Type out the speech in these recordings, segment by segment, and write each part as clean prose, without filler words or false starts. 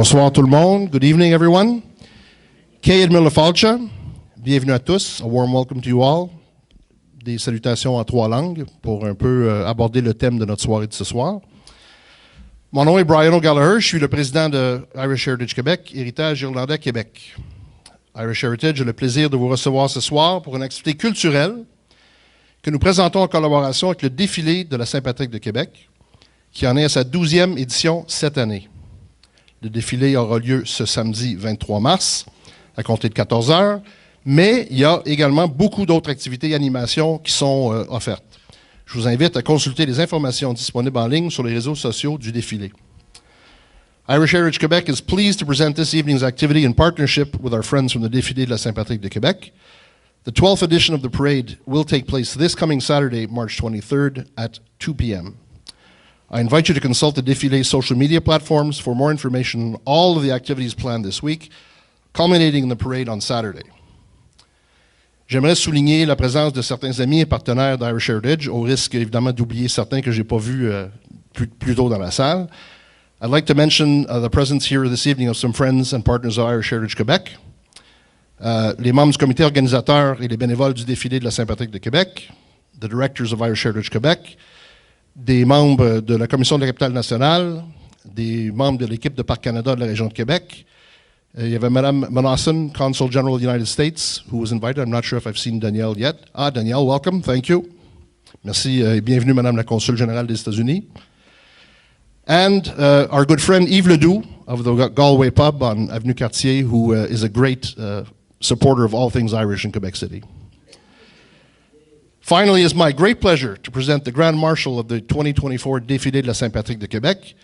Bonsoir tout le monde. Good evening, everyone. Kay Edmil Falcha, bienvenue à tous. A warm welcome to you all. Des salutations en 3 langues pour un peu aborder le thème de notre soirée de ce soir. Mon nom est Brian O'Gallagher, je suis le président de Irish Heritage Québec, Héritage Irlandais Québec. Irish Heritage a le plaisir de vous recevoir ce soir pour une activité culturelle que nous présentons en collaboration avec le défilé de la Saint-Patrick de Québec, qui en est à sa 12e édition cette année. Le défilé aura lieu ce samedi 23 mars, à compter de 14 heures, mais il y a également beaucoup d'autres activités et animations qui sont offertes. Je vous invite à consulter les informations disponibles en ligne sur les réseaux sociaux du défilé. Irish Heritage Quebec is pleased to present this evening's activity in partnership with our friends from the Défilé de la Saint-Patrick de Québec. The 12th edition of the parade will take place this coming Saturday, March 23rd at 2 p.m. I invite you to consult the Défilé's social media platforms for more information on all of the activities planned this week, culminating in the parade on Saturday. J'aimerais souligner la présence de certains amis et partenaires d'Irish Heritage, au risque évidemment d'oublier certains que je n'ai pas vus plus tôt dans la salle. I'd like to mention the presence here this evening of some friends and partners of Irish Heritage Quebec, les membres du comité organisateur et les bénévoles du défilé de la Saint-Patrick de Québec, the directors of Irish Heritage Quebec, des membres de la Commission de la capitale nationale, des membres de l'équipe de Parc Canada de la région de Québec. Il y avait Mme Monasson, Consul General of the United States, who was invited. I'm not sure if I've seen Danielle yet. Danielle, welcome. Thank you. Merci et bienvenue, Madame la Consul Générale des États-Unis. And our good friend Yves Ledoux of the Galway Pub on Avenue Cartier, who is a great supporter of all things Irish in Quebec City. Finally, it's my great pleasure to present the Grand Marshal of the 2024 Défilé de la Saint-Patrick de Québec.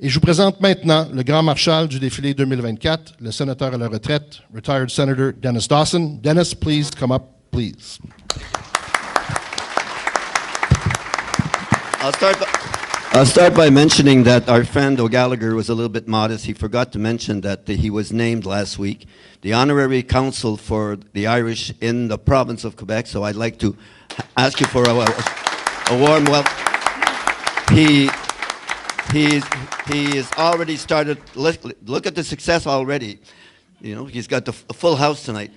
Et je vous présente maintenant le Grand Marshal du Défilé 2024, le sénateur à la retraite, retired Senator Dennis Dawson. Dennis, please come up, please. I'll start by mentioning that our friend O'Gallagher was a little bit modest. He forgot to mention that he was named last week the Honorary Consul for the Irish in the province of Quebec. So I'd like to ask you for a warm welcome. He has already started. Look at the success already. You know, he's got a full house tonight.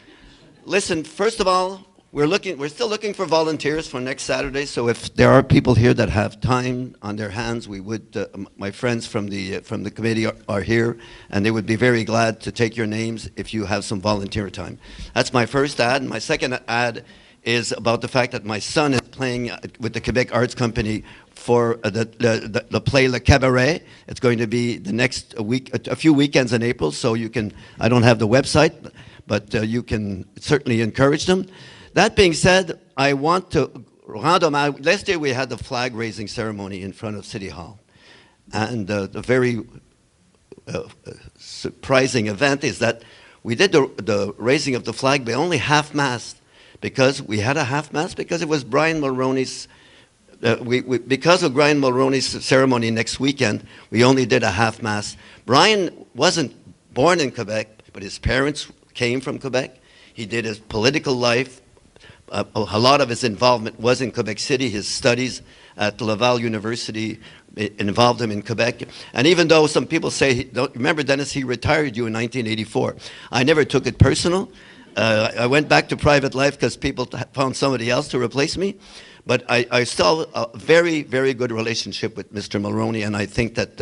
Listen, first of all, we're still looking for volunteers for next Saturday. So if there are people here that have time on their hands, we would. My friends from the committee are here, and they would be very glad to take your names if you have some volunteer time. That's my first ad. And my second ad is about the fact that my son is playing with the Quebec Arts Company for the play Le Cabaret. It's going to be the next week, a few weekends in April, so you can, I don't have the website, but you can certainly encourage them. That being said, I want to rendre hommage. Last year we had the flag raising ceremony in front of City Hall. And the very surprising event is that we did the raising of the flag by only half-mast. Because we had a half-mast, because it was Brian Mulroney's, because of Brian Mulroney's ceremony next weekend, we only did a half-mast. Brian wasn't born in Quebec, but his parents came from Quebec. He did his political life. A lot of his involvement was in Quebec City. His studies at Laval University involved him in Quebec. And even though some people say, remember Dennis, he retired you in 1984. I never took it personal. I went back to private life because people found somebody else to replace me. But I still have a very, very good relationship with Mr. Mulroney, and I think that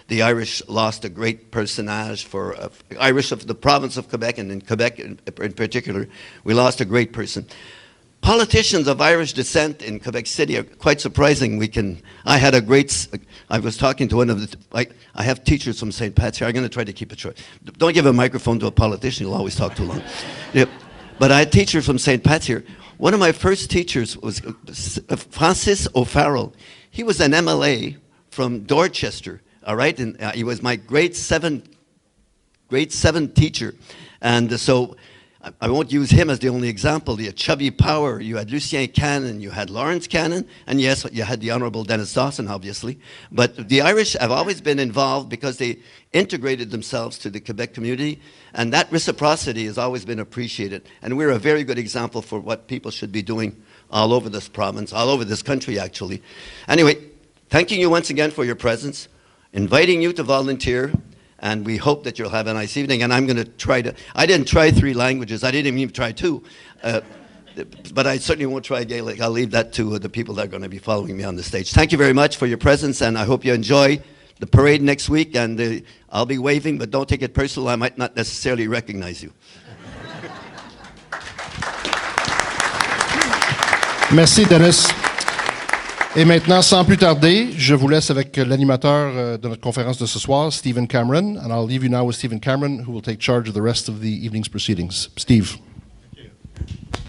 the Irish lost a great personage for Irish of the province of Quebec, and in Quebec in particular, we lost a great person. Politicians of Irish descent in Quebec City are quite surprising. I was talking to one of the, I have teachers from St. Pat's here. I'm going to try to keep it short. Don't give a microphone to a politician. He'll always talk too long. Yeah. But I had a teacher from St. Pat's here. One of my first teachers was Francis O'Farrell. He was an MLA from Dorchester, all right? And he was my grade 7 teacher. And so I won't use him as the only example. You had Chubby Power, you had Lucien Cannon, you had Lawrence Cannon, and yes, you had the Honourable Dennis Dawson, obviously. But the Irish have always been involved because they integrated themselves to the Quebec community, and that reciprocity has always been appreciated. And we're a very good example for what people should be doing all over this province, all over this country, actually. Anyway, thanking you once again for your presence, inviting you to volunteer, And we hope that you'll have a nice evening. And I'm going to try to, I didn't try 3 languages. I didn't even try 2. But I certainly won't try Gaelic. I'll leave that to the people that are going to be following me on the stage. Thank you very much for your presence, and I hope you enjoy the parade next week. And I'll be waving, but don't take it personal. I might not necessarily recognize you. Merci, Dennis. Et maintenant, sans plus tarder, je vous laisse avec l'animateur de notre conférence de ce soir, Stephen Cameron. And I'll leave you now with Stephen Cameron, who will take charge of the rest of the evening's proceedings. Steve.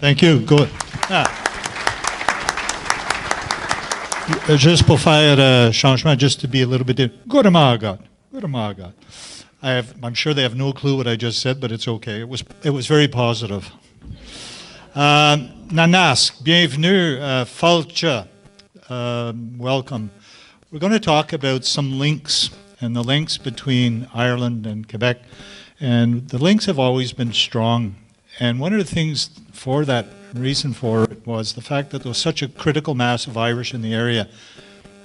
Thank you. Good. Just pour faire changement, just to be a little bit. Good morning. Good morning. I'm sure they have no clue what I just said, but it's okay. It was very positive. Nanask, bienvenue. Falcha, welcome. We're going to talk about some links and the links between Ireland and Quebec. And the links have always been strong. And one of the things for that reason for it was the fact that there was such a critical mass of Irish in the area.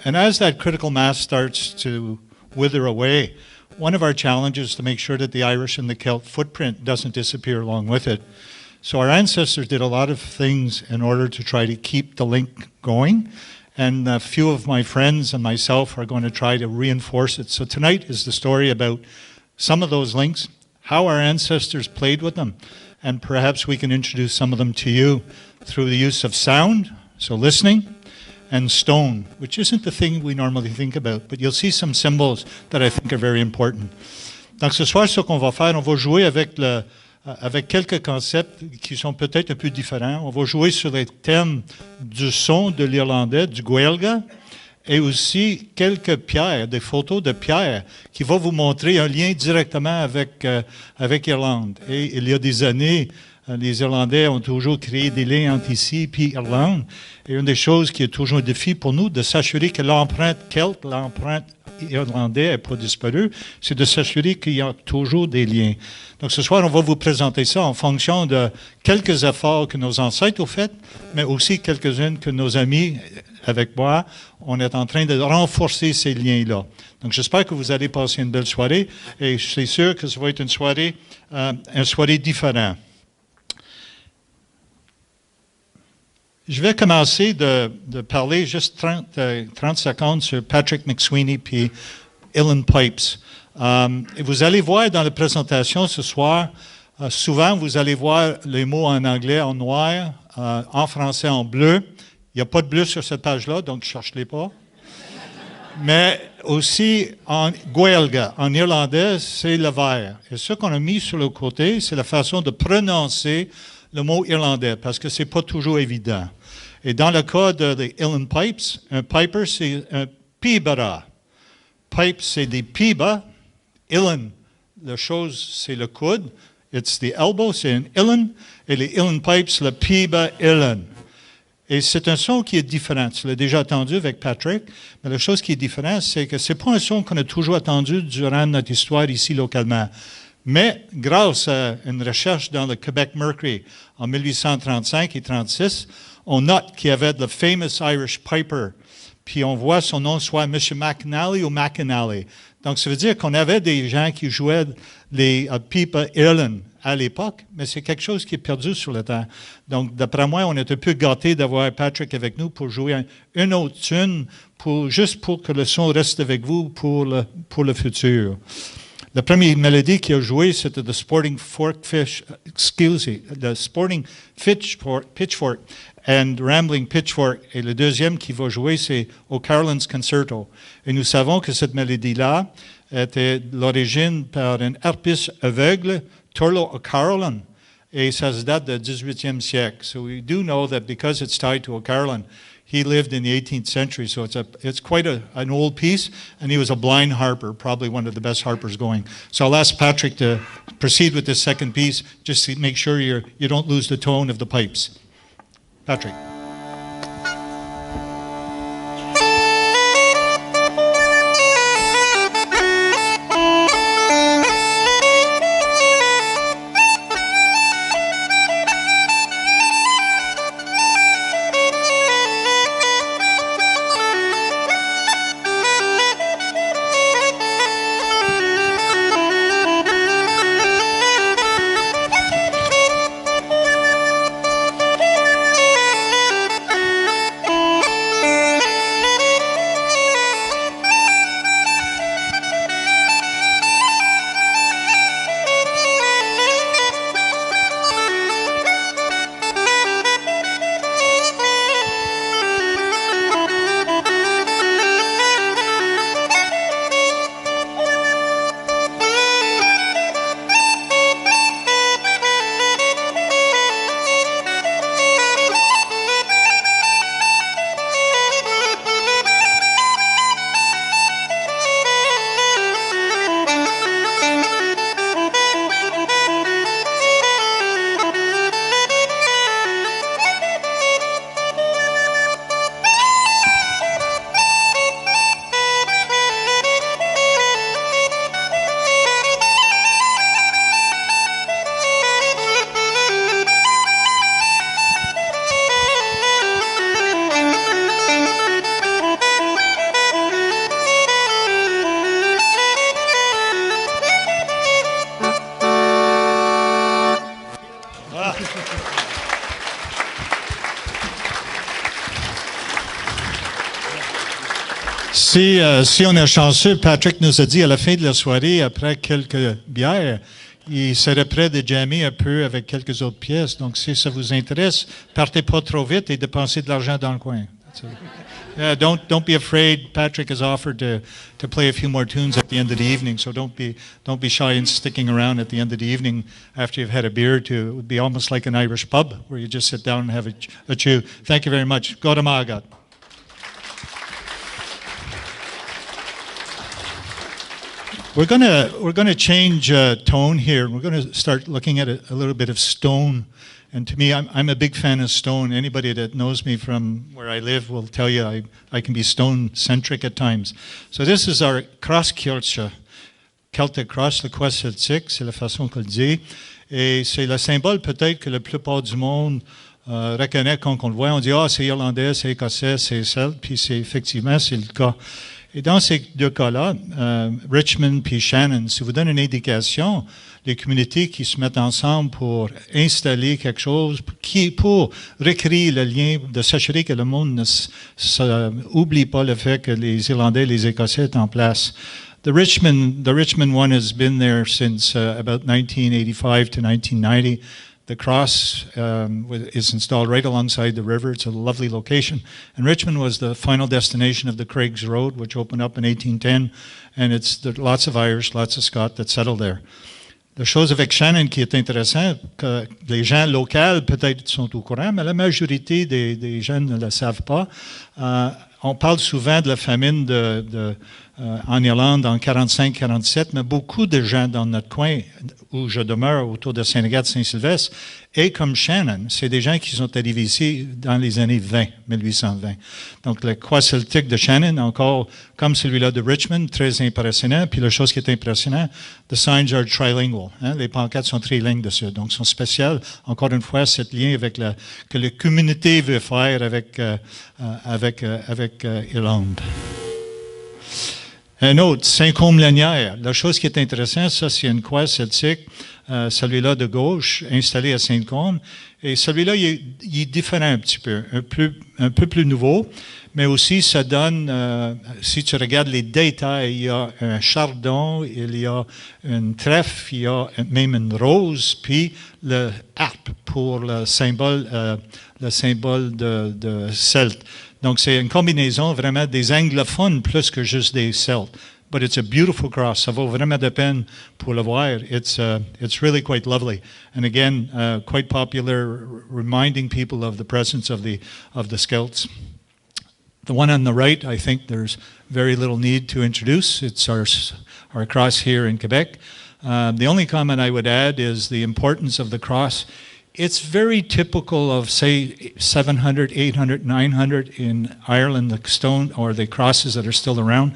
And as that critical mass starts to wither away, one of our challenges is to make sure that the Irish and the Celt footprint doesn't disappear along with it. So our ancestors did a lot of things in order to try to keep the link going. And a few of my friends and myself are going to try to reinforce it. So tonight is the story about some of those links, how our ancestors played with them, and perhaps we can introduce some of them to you through the use of sound, so listening, and stone, which isn't the thing we normally think about, but you'll see some symbols that I think are very important. Donc ce soir, ce qu'on va faire, on va jouer avec quelques concepts qui sont peut-être un peu différents. On va jouer sur les thèmes du son de l'irlandais, du Gaeilge, et aussi quelques pierres, des photos de pierres qui vont vous montrer un lien directement avec Irlande. Et il y a des années, les Irlandais ont toujours créé des liens entre ici et Irlande. Et une des choses qui est toujours un défi pour nous, de s'assurer que l'empreinte celte, l'empreinte irlandaise n'est pas disparue, c'est de s'assurer qu'il y a toujours des liens. Donc ce soir, on va vous présenter ça en fonction de quelques efforts que nos ancêtres ont faits, mais aussi quelques-unes que nos amis, avec moi, on est en train de renforcer ces liens-là. Donc j'espère que vous allez passer une belle soirée et je suis sûr que ça va être une soirée différente. Je vais commencer de parler juste 30 secondes sur Patrick McSweeney puis Uilleann Pipes. Vous allez voir dans la présentation ce soir, souvent vous allez voir les mots en anglais en noir, en français en bleu. Il n'y a pas de bleu sur cette page-là, donc ne cherchez-les pas. Mais aussi en Gaeilge, en irlandais, c'est le vert. Et ce qu'on a mis sur le côté, c'est la façon de prononcer le mot irlandais, parce que ce n'est pas toujours évident. Et dans le cas des Uilleann Pipes, un piper, c'est un pibara. Pipe, c'est des pibas. Uilleann, la chose, c'est le coude. It's the elbow, c'est un uilleann. Et les Uilleann Pipes, le piba uilleann. Et c'est un son qui est différent. Tu l'as déjà entendu avec Patrick, mais la chose qui est différente, c'est que ce n'est pas un son qu'on a toujours entendu durant notre histoire ici localement. Mais grâce à une recherche dans le Quebec Mercury en 1835 et 36, on note qu'il y avait le famous Irish Piper. Puis on voit son nom soit M. McAnally ou McAnally. Donc ça veut dire qu'on avait des gens qui jouaient les pipa uilleann à l'époque, mais c'est quelque chose qui est perdu sur le temps. Donc, d'après moi, on est un peu gâtés d'avoir Patrick avec nous pour jouer une autre tune, juste pour que le son reste avec vous pour le futur. La première mélodie qu'il a jouée, c'était The Sporting Pitchfork and Rambling Pitchfork. Et le deuxième qu'il va jouer, c'est O'Carolan's Concerto. Et nous savons que cette mélodie-là était l'origine par un harpiste aveugle, Turlough O'Carolan, et ça se date du 18e siècle. So we do know that because it's tied to O'Carolan, he lived in the 18th century, so it's quite an old piece, and he was a blind harper, probably one of the best harpers going. So I'll ask Patrick to proceed with this second piece, just to make sure you don't lose the tone of the pipes. Patrick. Si on est chanceux, Patrick nous a dit à la fin de la soirée, après quelques bières, il serait prêt de jammer un peu avec quelques autres pièces. Donc, si ça vous intéresse, partez pas trop vite et dépensez de l'argent dans le coin. Don't be afraid. Patrick has offered to play a few more tunes at the end of the evening, so don't be shy in sticking around at the end of the evening after you've had a beer or two. It would be almost like an Irish pub where you just sit down and have a chew. Thank you very much. God Amagat. We're gonna change tone here. We're gonna start looking at a little bit of stone. And to me, I'm a big fan of stone. Anybody that knows me from where I live will tell you I can be stone-centric at times. So this is our Crosskirche, Celtic Cross, le croix celtique, c'est la façon qu'on le dit. Et c'est le symbole peut-être que la plupart du monde reconnaît quand on le voit. On dit, c'est irlandais, c'est écossais, c'est celte, puis effectivement, c'est le cas. Et dans ces deux cas-là, Richmond puis Shannon, si vous donnez une indication, les communautés qui se mettent ensemble pour installer quelque chose, pour recréer le lien, de s'assurer que le monde n'oublie pas le fait que les Irlandais et les Écossais sont en place. The Richmond one has been there since about 1985 to 1990. The cross is installed right alongside the river. It's a lovely location. And Richmond was the final destination of the Craigs Road, which opened up in 1810. And there are lots of Irish, lots of Scots that settled there. La chose avec Shannon qui est intéressante, que les gens locaux peut-être sont au courant, mais la majorité des gens ne le savent pas. On parle souvent de la famine en Irlande en 45-47, mais beaucoup de gens dans notre coin où je demeure, autour de Saint-Agathe, Saint-Sylvestre, et comme Shannon, c'est des gens qui sont arrivés ici dans les années 1820. Donc, la croix celtique de Shannon, encore comme celui-là de Richmond, très impressionnant. Puis la chose qui est impressionnante, the signs are trilingual. Hein? Les pancartes sont trilingues dessus, donc sont spéciales. Encore une fois, ce lien avec que la communauté veut faire avec Irlande. Un autre, Saint-Côme-Lanière. La chose qui est intéressante, ça, c'est une croix celtique, celui-là de gauche, installé à Saint-Côme. Et celui-là, il est différent un petit peu, un peu plus nouveau, mais aussi ça donne, si tu regardes les détails, il y a un chardon, il y a une trèfle, il y a même une rose, puis le harpe pour le symbole de Celte. Donc, c'est une combinaison vraiment des anglophones plus que juste des Celtes. But it's a beautiful cross. Ça vaut vraiment la peine pour le voir. It's really quite lovely. And again, quite popular, reminding people of the presence of the Celts. The one on the right, I think there's very little need to introduce. It's our cross here in Quebec. The only comment I would add is the importance of the cross. It's very typical of, say, 700, 800, 900 in Ireland, the stone or the crosses that are still around.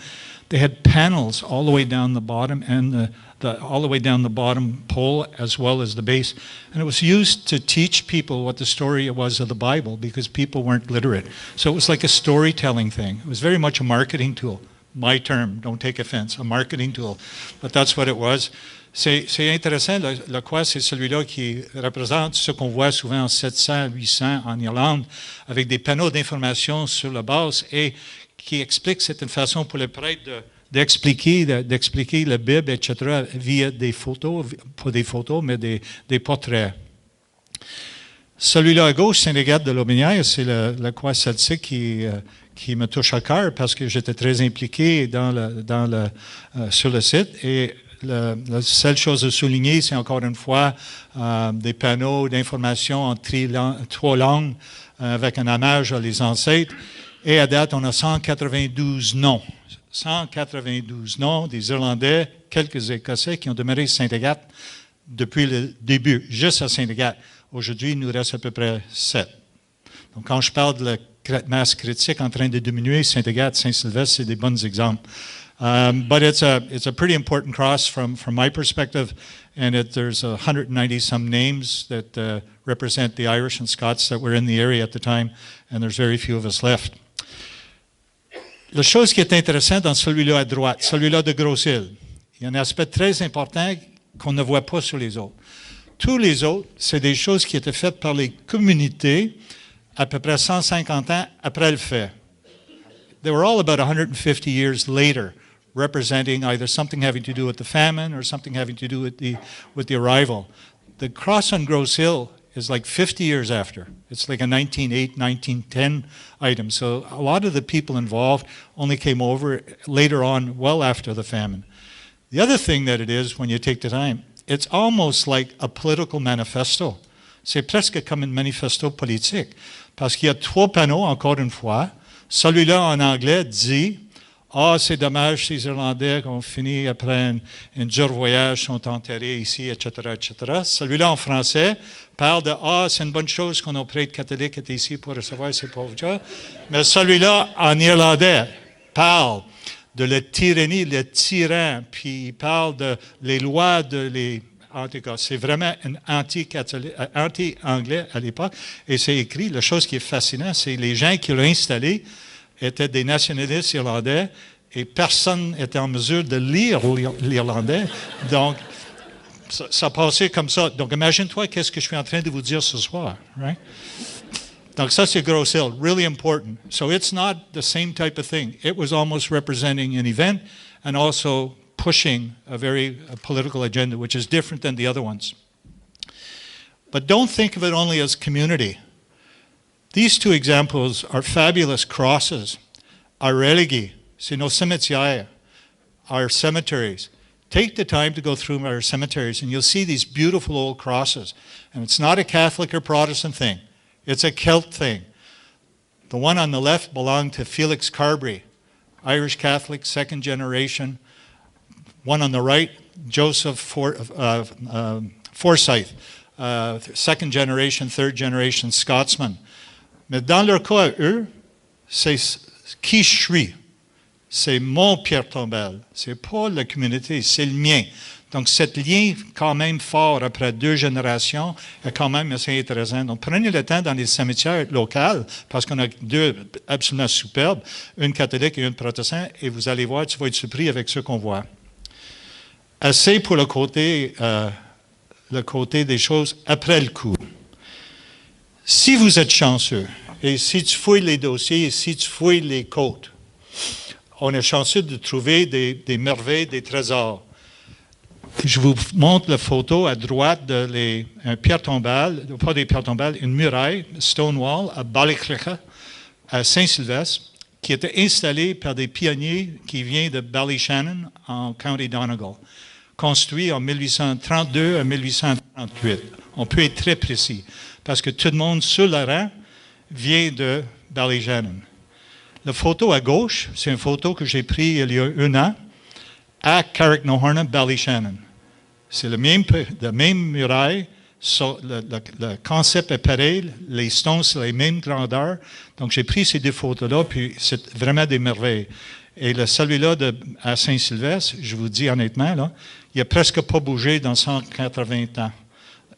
They had panels all the way down the bottom and all the way down the bottom pole as well as the base. And it was used to teach people what the story was of the Bible because people weren't literate. So it was like a storytelling thing. It was very much a marketing tool. My term, don't take offense, a marketing tool. But that's what it was. C'est intéressant, le croix, c'est celui-là qui représente ce qu'on voit souvent en 700, 800 en Irlande, avec des panneaux d'information sur la base et qui explique, c'est une façon pour les prêtres d'expliquer la Bible, etc., via des photos, pas des photos, mais des portraits. Celui-là à gauche, Saint-Agathe de l'Aubinière, c'est la croix celtique qui me touche à cœur parce que j'étais très impliqué sur le site et la seule chose à souligner, c'est encore une fois des panneaux d'information en 3 langues avec un hommage à les ancêtres. Et à date, on a 192 noms. 192 noms des Irlandais, quelques Écossais qui ont demeuré Saint-Agathe depuis le début, juste à Saint-Agathe. Aujourd'hui, il nous reste à peu près 7. Donc, quand je parle de la masse critique en train de diminuer, Saint-Agathe, Saint-Sylvestre, c'est des bons exemples. But it's a pretty important cross from my perspective, and there's 190 some names that represent the Irish and Scots that were in the area at the time, and there's very few of us left. La chose qui est intéressante dans celui-là à droite, celui-là de Grosse-Île, il y a un aspect très important qu'on ne voit pas sur les autres. Tous les autres, c'est des choses qui étaient faites par les communautés à peu près 150 ans après le fait. They were all about 150 years later, representing either something having to do with the famine or something having to do with the arrival. The cross on Grosse Hill is like 50 years after. It's like a 1908, 1910 item. So a lot of the people involved only came over later on, well after the famine. The other thing that it is, when you take the time, it's almost like a political manifesto. C'est presque comme un manifesto politique. Parce qu'il y a 3 panneaux, encore une fois. Celui-là, en anglais, dit « Ah, c'est dommage, ces Irlandais qui ont fini après un dur voyage, sont enterrés ici, etc., etc. » Celui-là, en français, parle de « Ah, c'est une bonne chose qu'on a prêtre catholique est ici pour recevoir ces pauvres gens. » Mais celui-là, en irlandais, parle de la tyrannie, le tyran, puis il parle de les lois de les... En tout cas, c'est vraiment un anti-anglais à l'époque. Et c'est écrit, la chose qui est fascinante, c'est les gens qui l'ont installé étaient des nationalistes irlandais et personne n'était en mesure de lire l'irlandais. Donc, ça passait comme ça. Donc, imagine-toi qu'est-ce que je suis en train de vous dire ce soir. Right? Donc, ça, c'est Grosse Hill. Really important. So, it's not the same type of thing. It was almost representing an event and also pushing a very political agenda, which is different than the other ones. But don't think of it only as community. These 2 examples are fabulous crosses. Our religi, c'est nos cimetières, our cemeteries. Take the time to go through our cemeteries and you'll see these beautiful old crosses. And it's not a Catholic or Protestant thing. It's a Celt thing. The one on the left belonged to Felix Carberry, Irish Catholic, 2nd generation. One on the right, Joseph Forsyth, 2nd generation, 3rd generation Scotsman. Mais dans leur cas, eux, c'est qui je suis. C'est mon Pierre Tombal. C'est pas la communauté, c'est le mien. Donc, cet lien quand même fort après 2 générations est quand même assez intéressant. Donc, prenez le temps dans les cimetières locaux, parce qu'on a 2 absolument superbes, une catholique et une protestante, et vous allez voir, tu vas être surpris avec ce qu'on voit. Assez pour le côté des choses après le coup. Si vous êtes chanceux, et si tu fouilles les dossiers, et si tu fouilles les côtes, on est chanceux de trouver des merveilles, des trésors. Je vous montre la photo à droite de un pierre tombale, pas des pierres tombales, une muraille, Stonewall, à Ballycleuch, à Saint-Sylvestre, qui était installée par des pionniers qui viennent de Ballyshannon, en County Donegal, construit en 1832 à 1838. On peut être très précis, parce que tout le monde sur le rang vient de Ballyshannon. La photo à gauche, c'est une photo que j'ai prise il y a 1 an à Carricknohorna, Ballyshannon. C'est la même muraille, le concept est pareil, les stones, c'est la même grandeur. Donc, j'ai pris ces 2 photos-là, puis c'est vraiment des merveilles. Et celui-là à Saint-Sylvestre, je vous dis honnêtement, là, il n'a presque pas bougé dans 180 ans.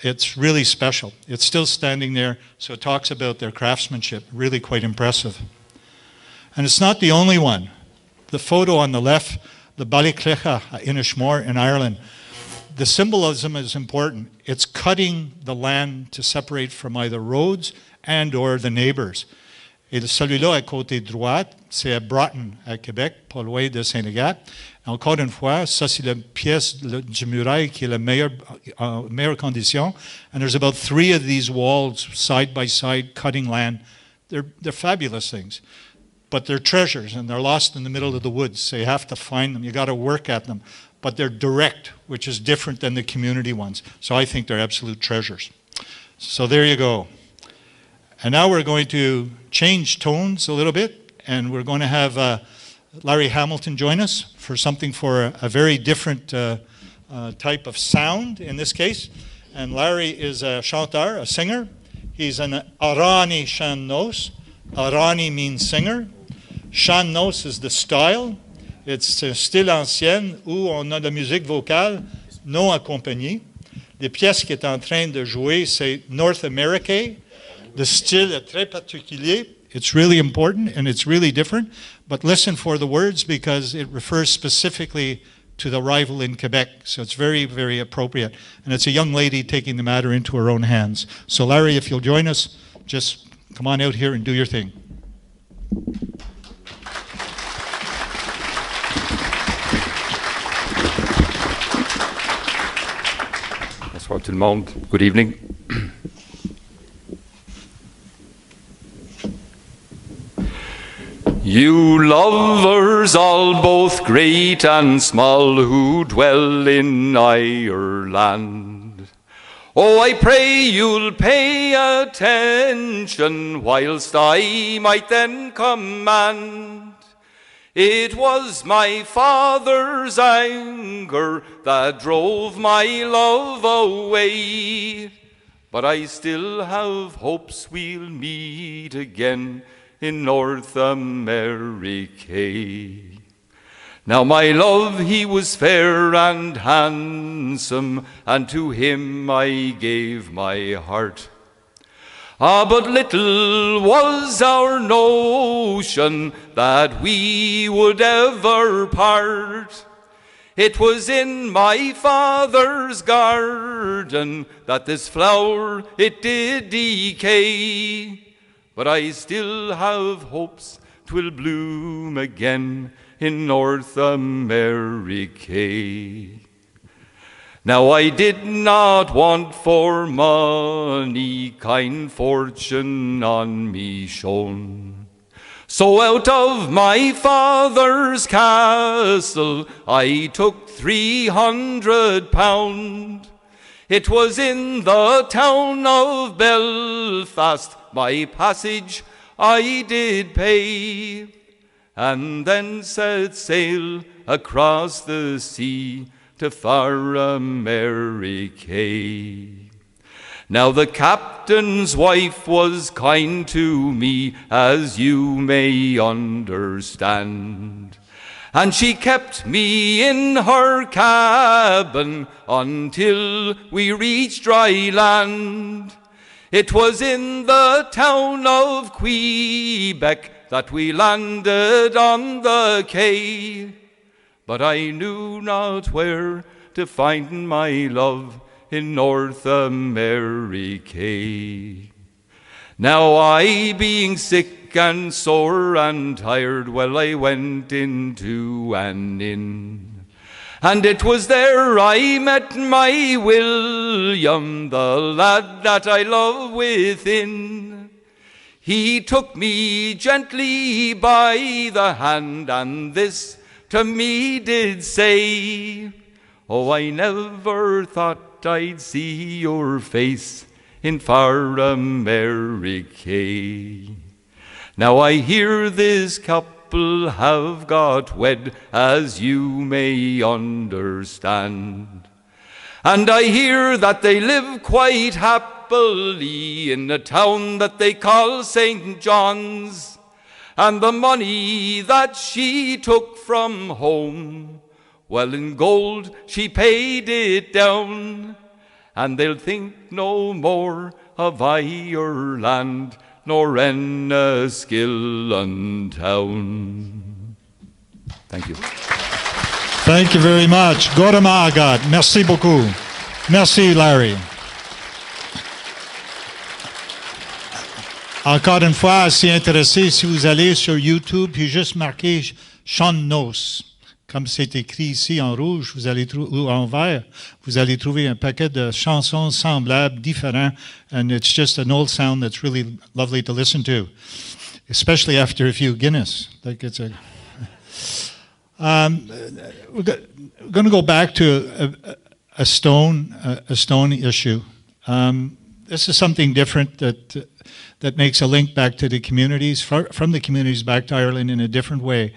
It's really special. It's still standing there, so it talks about their craftsmanship, really quite impressive. And it's not the only one. The photo on the left, the Ballycleuch at Inishmore in Ireland, the symbolism is important. It's cutting the land to separate from either roads and or the neighbors. Et celui-là, à côté droite, c'est à Broughton, à Québec, pas loin de Saint-Agathe. Encore une fois, ça, c'est la pièce du muraille qui est en meilleure condition. And there's about 3 of these walls, side by side, cutting land. They're fabulous things. But they're treasures, and they're lost in the middle of the woods, so you have to find them. You got to work at them. But they're direct, which is different than the community ones. So I think they're absolute treasures. So there you go. And now we're going to change tones a little bit, and we're going to have Larry Hamilton join us for a very different type of sound in this case. And Larry is a chanteur, a singer. He's an Arani Shannos. Arani means singer. Shannos is the style. It's un style ancien où on a de la musique vocale non accompagnée. Les pièces qu'il est en train de jouer, c'est North America. The style est très particulier. It's really important and it's really different. But listen for the words because it refers specifically to the rival in Quebec. So it's very, very appropriate. And it's a young lady taking the matter into her own hands. So Larry, if you'll join us, just come on out here and do your thing. Bonsoir tout le monde. Good evening. You lovers all, both great and small, who dwell in Ireland, oh, I pray you'll pay attention whilst I might then command. It was my father's anger that drove my love away, but I still have hopes we'll meet again in North America. Now my love, he was fair and handsome, and to him I gave my heart. Ah, but little was our notion that we would ever part. It was in my father's garden that this flower, it did decay. But I still have hopes 'twill bloom again in North America. Now I did not want for money, kind fortune on me shone. So out of my father's castle I took £300. It was in the town of Belfast my passage I did pay, and then set sail across the sea to far America. Now the captain's wife was kind to me, as you may understand, and she kept me in her cabin until we reached dry land. It was in the town of Quebec that we landed on the quay, but I knew not where to find my love in North America. Now I, being sick and sore and tired, well, I went into an inn, and it was there I met my William, the lad that I love within. He took me gently by the hand, and this to me did say, oh, I never thought I'd see your face in far America. Now I hear this couple have got wed, as you may understand, and I hear that they live quite happily in a town that they call St. John's, and the money that she took from home, well, in gold she paid it down, and they'll think no more of Ireland nor Enniskillen town. Thank you. Thank you very much. Goramagat. Merci beaucoup. Merci, Larry. Encore une fois, si intéressé, si vous allez sur YouTube, puis juste marquer Chant de noces, comme c'est écrit ici en rouge, vous allez ou en vert, vous allez trouver un paquet de chansons semblables, différents, and it's just an old sound that's really lovely to listen to, especially after a few Guinness. Like it's we're going to go back to a stone issue. This is something different that makes a link back to the communities, from the communities back to Ireland in a different way.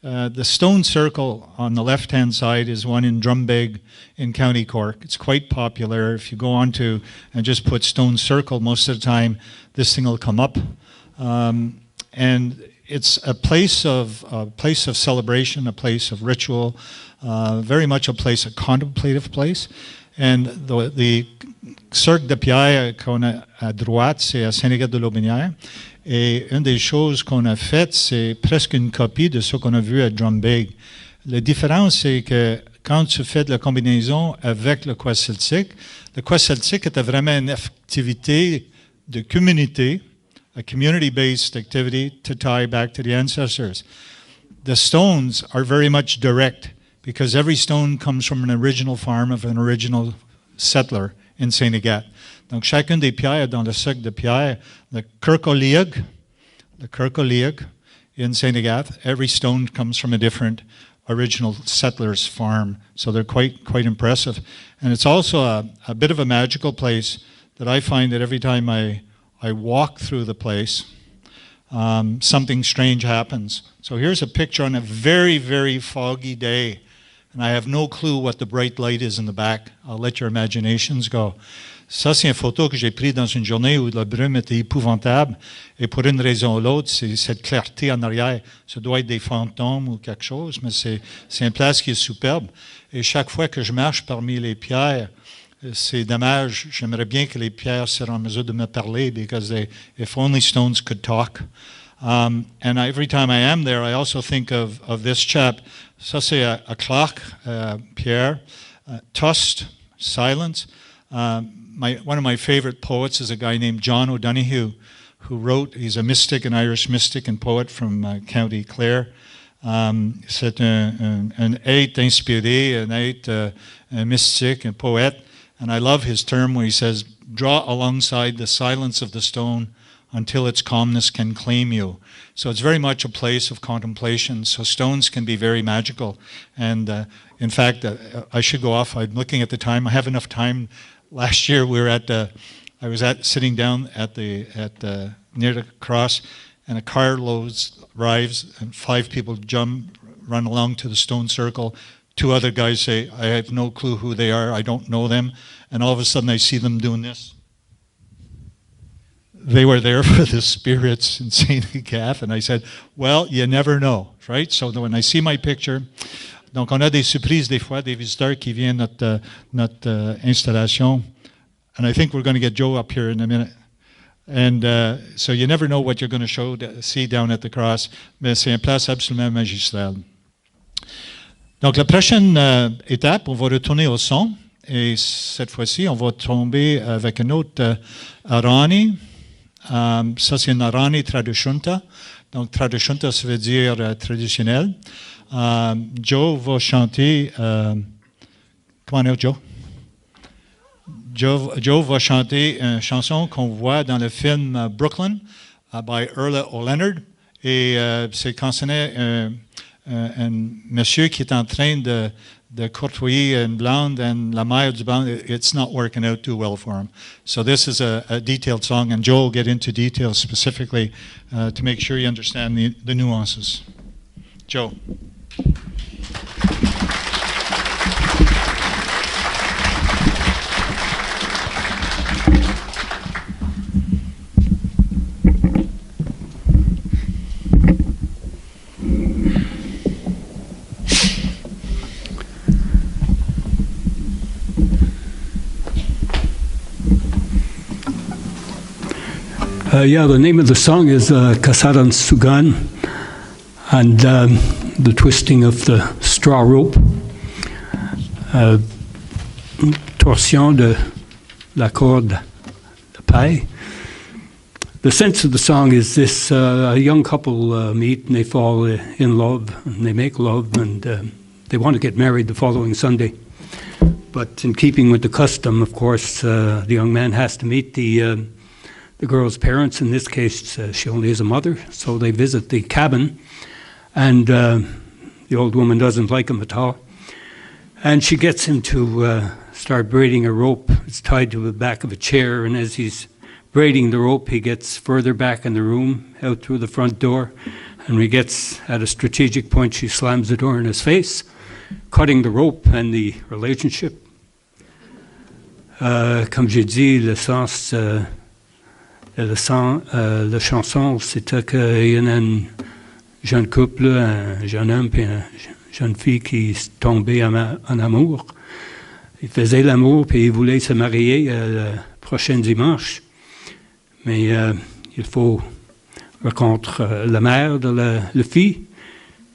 The stone circle on the left-hand side is one in Drumbeg in County Cork. It's quite popular. If you go on to and just put stone circle, most of the time this thing will come up. And it's a place of celebration, a place of ritual, very much a contemplative place. And the Cercle de Pierre qu'on a à droite, c'est à Saint-Léger-de-l'Aubinière. Et une des choses qu'on a faites, c'est presque une copie de ce qu'on a vu à Drumbeg. La différence, c'est que quand tu fais de la combinaison avec le quest celtique était vraiment une activité de communauté, a community-based activity to tie back to the ancestors. The stones are very much direct because every stone comes from an original farm of an original settler in Saint-Agathe. Donc, chacune des pierres dans le sac de pierre, the Kirkoliag in Saint-Agathe, every stone comes from a different original settler's farm. So they're quite impressive. And it's also a bit of a magical place that I find that every time I walk through the place, something strange happens. So here's a picture on a very, very foggy day, and I have no clue what the bright light is in the back. I'll let your imaginations go. Ça, c'est une photo que j'ai prise dans une journée où la brume était épouvantable, et pour une raison ou l'autre, c'est cette clarté en arrière. Ça doit être des fantômes ou quelque chose, mais c'est une place qui est superbe. Et chaque fois que je marche parmi les pierres, c'est dommage. J'aimerais bien que les pierres soient en mesure de me parler, because if only stones could talk. And every time I am there, I also think of this chap. Ça, c'est a Clark, Pierre, Tust, Silence. One of my favorite poets is a guy named John O'Donoghue, who wrote, he's a mystic, an Irish mystic and poet from County Clare. C'est un être inspiré, un être un mystique, un poète. And I love his term where he says, draw alongside the silence of the stone until its calmness can claim you. So it's very much a place of contemplation. So stones can be very magical. And in fact, I should go off. I'm looking at the time. I have enough time. Last year we were sitting down at near the cross, and a car arrives, and 5 people run along to the stone circle. 2 other guys say, I have no clue who they are, I don't know them. And all of a sudden I see them doing this. They were there for the spirits in St. Agathe. And I said, well, you never know, right? So when I see my picture, donc on a des surprises des fois, des visiteurs qui viennent à notre installation. And I think we're going to get Joe up here in a minute. And so you never know what you're going to see down at the cross. Mais c'est une place absolument magistrale. Donc, la prochaine étape, on va retourner au son. Et cette fois-ci, on va tomber avec une autre arani. Ça, c'est une arani tradushunta. Donc, tradushunta, ça veut dire traditionnel. Joe va chanter... comment on dit, Joe? Joe va chanter une chanson qu'on voit dans le film Brooklyn by Erla O'Leonard. Et c'est concerné un monsieur qui est en train de courtoyer une blonde, and la mère du blonde, it's not working out too well for him. So this is a detailed song, and Joe will get into details specifically to make sure you understand the nuances. Joe. The name of the song is Kasaran Sugan, and the twisting of the straw rope, torsion de la corde de paille. The sense of the song is this: a young couple meet and they fall in love, and they make love, and they want to get married the following Sunday. But in keeping with the custom, of course, the young man has to meet the girl's parents. In this case, she only is a mother, so they visit the cabin, and the old woman doesn't like him at all. And she gets him to start braiding a rope. It's tied to the back of a chair, and as he's braiding the rope, he gets further back in the room, out through the front door, and when he gets at a strategic point, she slams the door in his face, cutting the rope and the relationship. Comme j'ai dit, le sens... la chanson, c'était qu'il y en a un jeune couple, un jeune homme et une jeune fille qui tombaient en amour. Ils faisaient l'amour puis ils voulaient se marier le prochain dimanche. Mais il faut rencontrer la mère de la fille.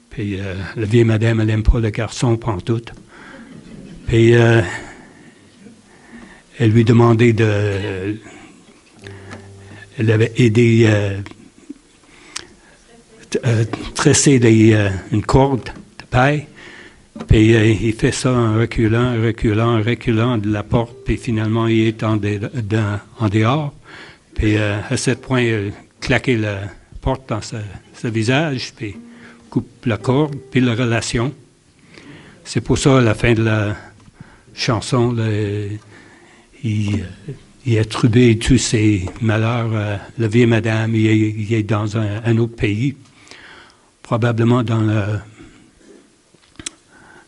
Puis la vieille madame, elle n'aime pas le garçon pantoute. Puis elle lui demandait de... Elle avait aidé tresser une corde de paille. Puis il fait ça en reculant de la porte. Puis finalement, il est en dehors. Puis à ce point, il claquait la porte dans ce visage. Puis coupe la corde, puis la relation. C'est pour ça, à la fin de la chanson, là, il attribue tous ses malheurs. La vieille madame, il est dans un autre pays, probablement dans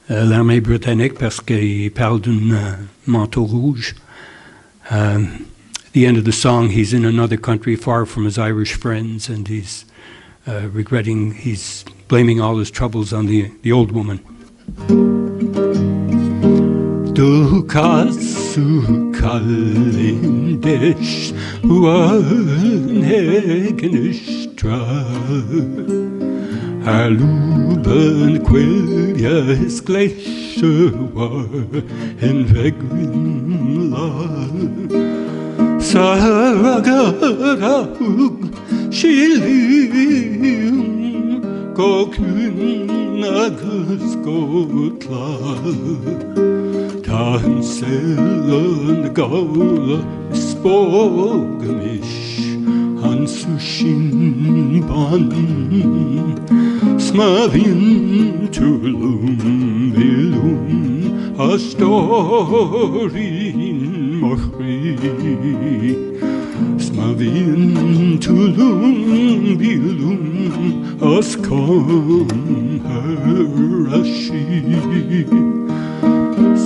l'armée britannique, parce qu'il parle d'un manteau rouge. At the end of the song, he's in another country far from his Irish friends, and he's he's blaming all his troubles on the old woman. Du kasu kalindish wan hegenistra Luben quiljas glacier war in vegrin la Saragarahug shilium Gokun agus gotla Tan selon gaula spogamish Han sushin ban Smavin tulum bilum A story in mochri Smavin tulum bilum As kom harashi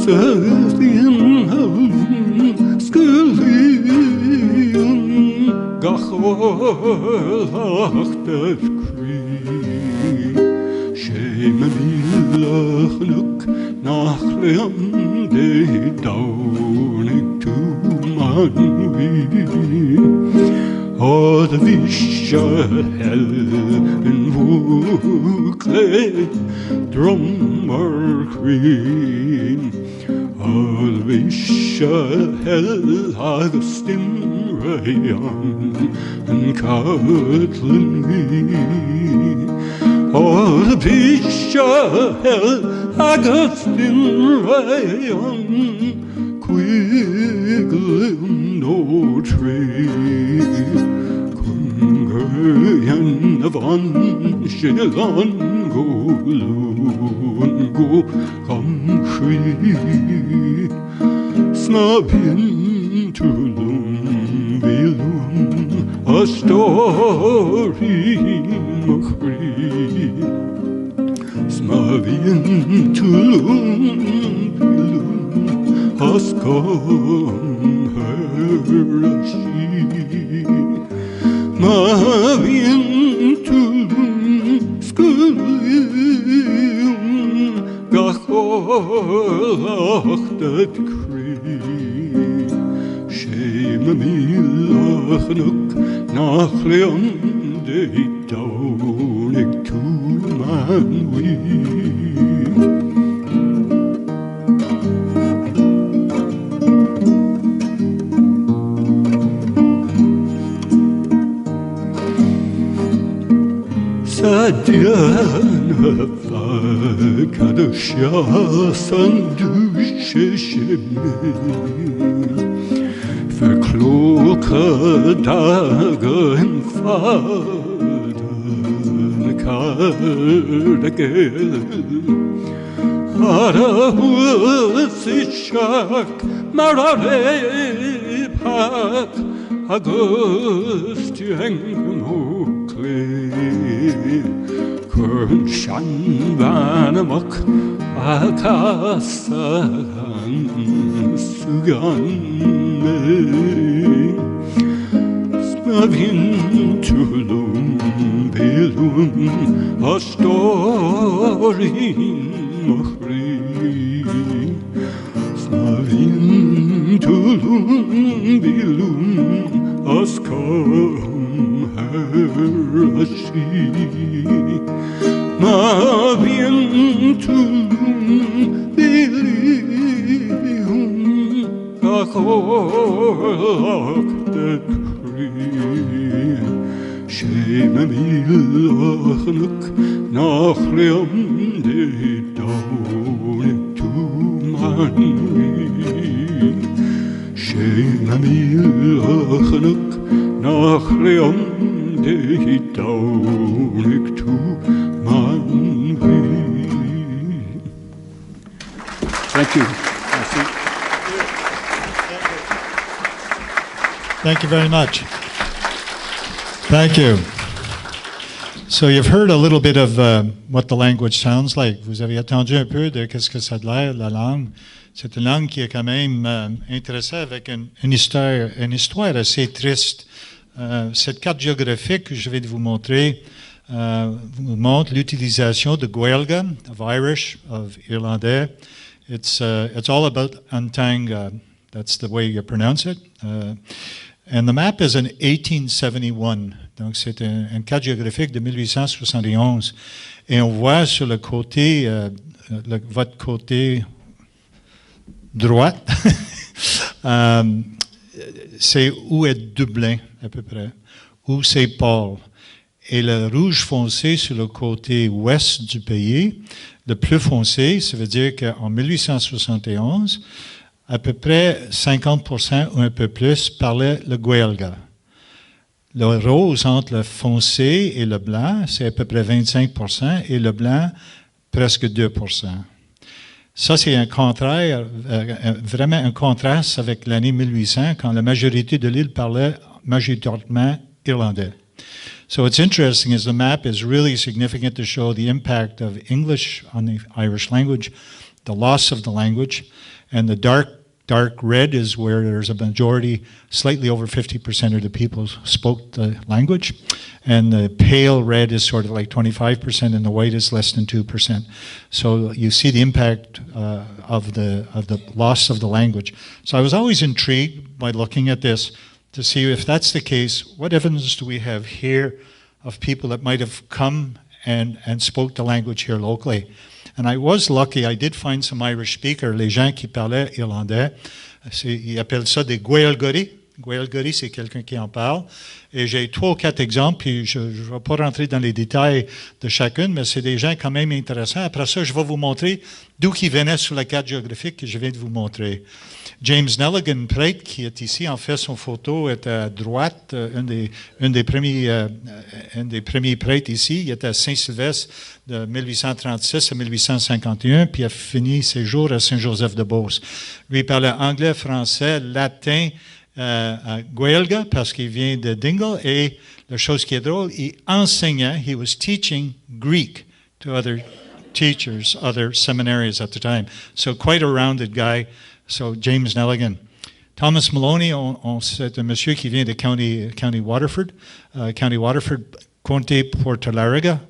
Sardin halum skulium Gachorach der kri Shema milach nuk nach leam de daunig tu manwi O the visha hell in vukle drummer queen O the visha hell agustim rayan and Katlin O the Pisha hell Agustin rayon Quiglin no tree Kungayan avan Shilan go lun go Kamshri Snabin tulum bilum A story mokri Smavin tulum bilum Askom harashi Mavin tulum skulium Gacholach dat kri Shema milach nuk nach leon de daunig tu manwi Sadian fakadashya sandushe shemi Verkloke dagen faden kardegel Hara hussishak mararepak August jengmokle Kurn shanvanamok akasahan sugan Smavin tulum bilum A story mochri Smavin tulum bilum As kom harashi Smavin tulum bilum Nachorlach the tree. Shame me look nach liam de down to man. Shame me look nach liam de down to man. Thank you. Thank you very much. Thank you. So you've heard a little bit of what the language sounds like. Vous avez entendu un peu de qu'est-ce que ça a l'air, la langue. C'est une langue qui est quand même intéressée avec une histoire assez triste. Cette carte géographique que je vais vous montrer vous montre l'utilisation de Gaeilge, of Irish, of Irlandais. It's all about Antang. That's the way you pronounce it. And the map is in 1871. Donc, c'est une carte géographique de 1871. Et on voit sur le côté, votre côté droit, c'est où est Dublin, à peu près, où c'est Paul. Et le rouge foncé sur le côté ouest du pays, le plus foncé, ça veut dire qu'en 1871, à peu près 50% ou un peu plus parlaient le Gaeilge. Le rose entre le foncé et le blanc, c'est à peu près 25%, et le blanc, presque 2%. Ça, c'est un contraire, vraiment un contraste avec l'année 1800, quand la majorité de l'île parlait majoritairement irlandais. So what's interesting is the map is really significant to show the impact of English on the Irish language, the loss of the language, and the dark red is where there's a majority, slightly over 50% of the people spoke the language, and the pale red is sort of like 25%, and the white is less than 2%. So you see the impact of the loss of the language. So I was always intrigued by looking at this to see if that's the case, what evidence do we have here of people that might have come and spoke the language here locally? And I was lucky, I did find some Irish speakers, les gens qui parlaient irlandais. Ils appellent ça des Gaeilgeoirí. Gaeilgeoirí, c'est quelqu'un qui en parle. Et j'ai 3 ou 4 exemples, puis je ne vais pas rentrer dans les détails de chacune, mais c'est des gens quand même intéressants. Après ça, je vais vous montrer d'où ils venaient sur la carte géographique que je viens de vous montrer. James Nelligan, prêtre, qui est ici, en fait, son photo est à droite, un des premiers prêtres ici. Il était à Saint-Sylvestre de 1836 à 1851, puis il a fini ses jours à Saint-Joseph-de-Beauce. Lui, il parlait anglais, français, latin, Gaeilge, parce qu'il vient de Dingle, et la chose qui est drôle, il enseignait, he was teaching Greek to other teachers, other seminaries at the time. So quite a rounded guy. So James Nelligan. Thomas Maloney, c'est un monsieur qui vient de County Waterford, Comté Porto Larga.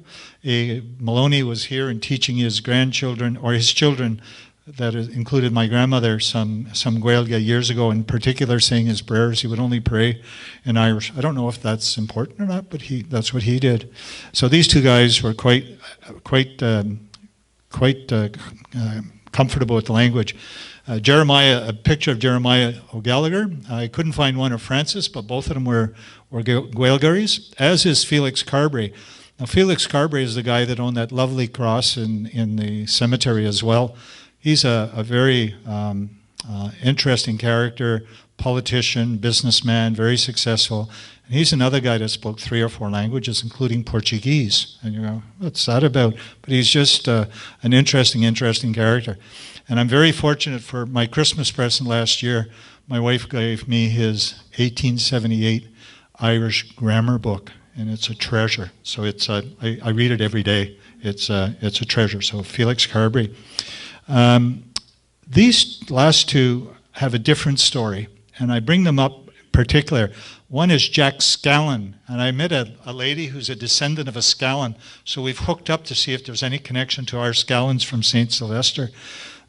Et Maloney was here and teaching his grandchildren, or his children, that included my grandmother, some Gaeilge years ago, in particular saying his prayers. He would only pray in Irish. I don't know if that's important or not, but that's what he did. So these two guys were quite comfortable with the language. Jeremiah, a picture of Jeremiah O'Gallagher. I couldn't find one of Francis, but both of them were Gaeilgeoiries, as is Felix Carberry. Now, Felix Carberry is the guy that owned that lovely cross in the cemetery as well. He's a very interesting character, politician, businessman, very successful. And he's another guy that spoke 3 or 4 languages, including Portuguese. And you go, what's that about? But he's just an interesting character. And I'm very fortunate for my Christmas present last year. My wife gave me his 1878 Irish grammar book, and it's a treasure. So I read it every day. It's a treasure. So Felix Carberry. These last 2 have a different story, and I bring them up in particular. One is Jack Scallon, and I met a lady who's a descendant of a Scallon, so we've hooked up to see if there's any connection to our Scallons from St. Sylvester.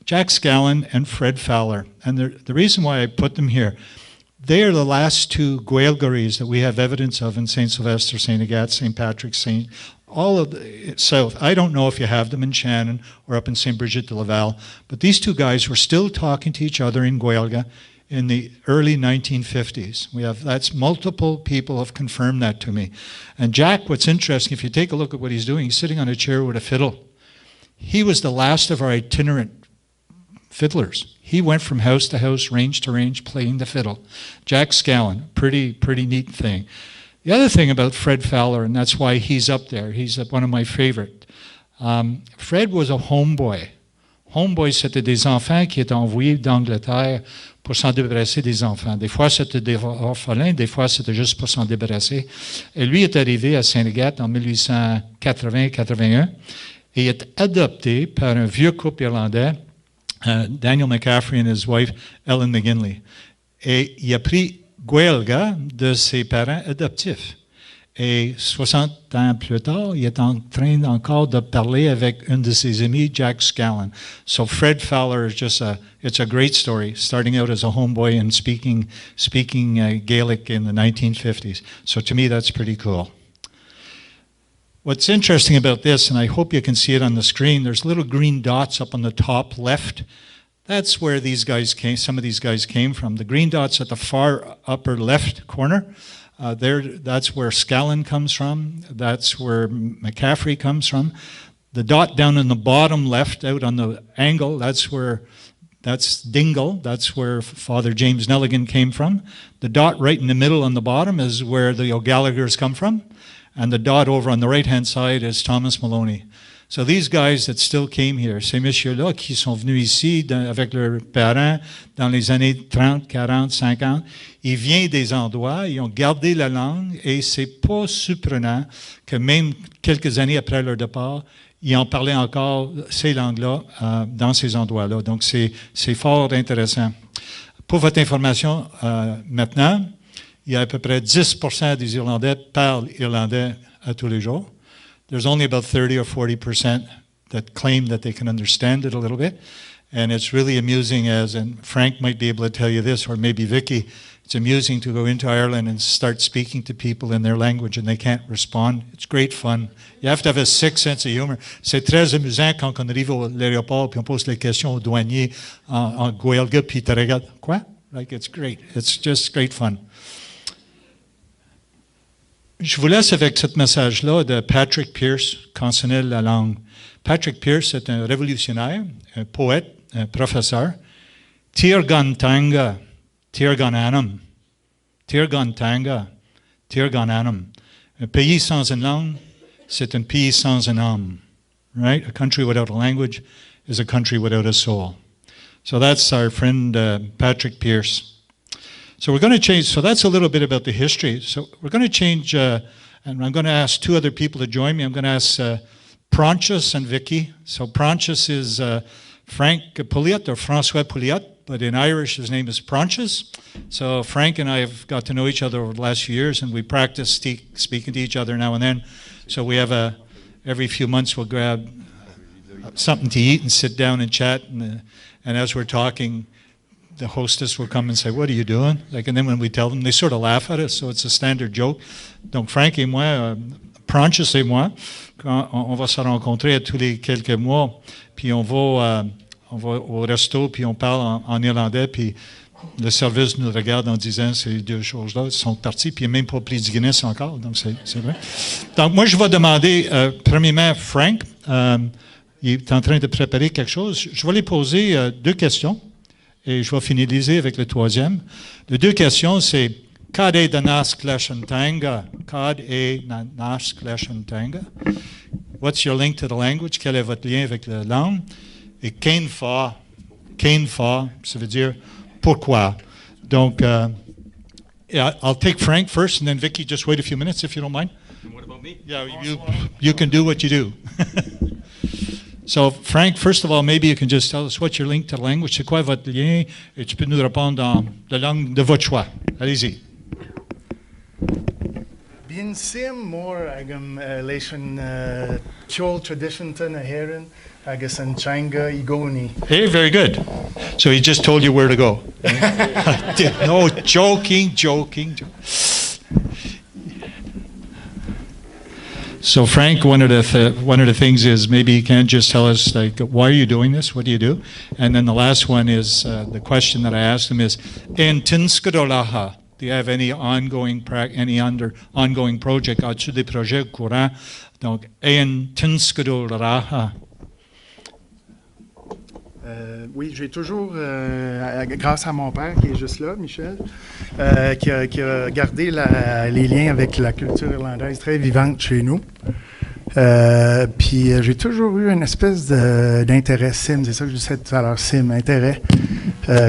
Jack Scallon and Fred Fowler. And the reason why I put them here, they are the last 2 Gaeilgeoiries that we have evidence of in St. Sylvester, St. Agathe, St. Patrick's, all of the south. I don't know if you have them in Shannon or up in St. Bridget de Laval, but these 2 guys were still talking to each other in Gaeilge in the early 1950s. That's multiple people have confirmed that to me. And Jack, what's interesting, if you take a look at what he's doing, he's sitting on a chair with a fiddle. He was the last of our itinerant fiddlers. He went from house to house, range to range, playing the fiddle. Jack Scallon, pretty neat thing. The other thing about Fred Fowler, and that's why he's up there, he's one of my favorite. Fred was a homeboy. Homeboy, c'était des enfants qui étaient envoyés d'Angleterre pour s'en débarrasser des enfants. Des fois, c'était des orphelins, des fois, c'était juste pour s'en débarrasser. Et lui est arrivé à Saint-Agathe en 1880-81 et est adopté par un vieux couple irlandais, Daniel McCaffrey and his wife, Ellen McGinley. Et il a pris Gaeilge de ses parents adoptifs. Et 60 ans plus tard, il est en train encore de parler avec un de ses amis, Jack Scallon. So Fred Fowler is it's a great story, starting out as a homeboy and speaking Gaelic in the 1950s. So to me, that's pretty cool. What's interesting about this, and I hope you can see it on the screen, there's little green dots up on the top left. That's where some of these guys came from. The green dots at the far upper left corner, that's where Scallon comes from. That's where McCaffrey comes from. The dot down in the bottom left, out on the angle, that's Dingle. That's where Father James Nelligan came from. The dot right in the middle on the bottom is where the O'Gallaghers come from. And the dot over on the right-hand side is Thomas Maloney. So these guys that still came here, ces messieurs-là qui sont venus ici avec leurs parents dans les années 30, 40, 50, ils viennent des endroits, ils ont gardé la langue et c'est pas surprenant que même quelques années après leur départ, ils en parlaient encore ces langues-là dans ces endroits-là. Donc c'est fort intéressant. Pour votre information, maintenant, il y a à peu près 10% des Irlandais parlent irlandais à tous les jours. There's only about 30 or 40% that claim that they can understand it a little bit. And it's really amusing and Frank might be able to tell you this, or maybe Vicky, it's amusing to go into Ireland and start speaking to people in their language and they can't respond. It's great fun. You have to have a sick sense of humor. C'est très amusant quand on arrive à l'aéroport puis on pose les questions aux douaniers en Gaeilge puis tu regardes. Quoi? Like, it's great. It's just great fun. Je vous laisse avec ce message-là de Patrick Pearse, concernant la langue. Patrick Pearse est un révolutionnaire, un poète, un professeur. Tirgantanga, Tirgananum. Tirgantanga, Tirgananum. Un pays sans une langue, c'est un pays sans une âme. Right? A country without a language is a country without a soul. So that's our friend Patrick Pearse. So we're going to change, so that's a little bit about the history. So we're going to change, and I'm going to ask two other people to join me. I'm going to ask Prontius and Vicky. So Prontius is Frank Pouliot, or François Pouliot, but in Irish his name is Prontius. So Frank and I have got to know each other over the last few years, and we practice speaking to each other now and then. So we have every few months we'll grab something to eat and sit down and chat, and as we're talking, the hostess will come and say, "What are you doing?" And then when we tell them, they sort of laugh at us, so it's a standard joke. Donc Frank et moi, Prontius et moi, on va se rencontrer tous les quelques mois, puis on va au resto, puis on parle en irlandais, puis le service nous regarde en disant ces deux choses-là, ils sont partis, puis il n'a même pas pris du Guinness encore, donc c'est vrai. Donc moi, je vais demander, premièrement, Frank, il est en train de préparer quelque chose. Je vais lui poser deux questions. Et je vais finaliser avec le troisième. Les deux questions, c'est « Cad é de nas Cleshantanga? » Cad est de nas Cleshantanga? What's your link to the language? Quel est votre lien avec la langue? Et « Cain fa? » Cain fa, ça veut dire « pourquoi? » Donc, I'll take Frank first, and then Vicky, just wait a few minutes if you don't mind. And what about me? Yeah, you can do what you do. So, Frank, first of all, maybe you can just tell us what's your link to the language. C'est quoi votre lien? Et tu peux nous répondre dans la langue de votre choix. Allez-y. Bien sim more agam leishon chol tradition to na heron agus an changa igoni. Hey, very good. So he just told you where to go. No, joking. So Frank, one of the things is maybe you can just tell us like why are you doing this? What do you do? And then the last one is the question that I asked him is in Tinskadolaha. Do you have any ongoing ongoing project? As-tu des projets courants? Donc in Tinskadolaha. Oui, j'ai toujours, grâce à mon père qui est juste là, Michel, qui a gardé les liens avec la culture irlandaise très vivante chez nous. Puis j'ai toujours eu une espèce d'intérêt sim, c'est ça que je disais tout à l'heure,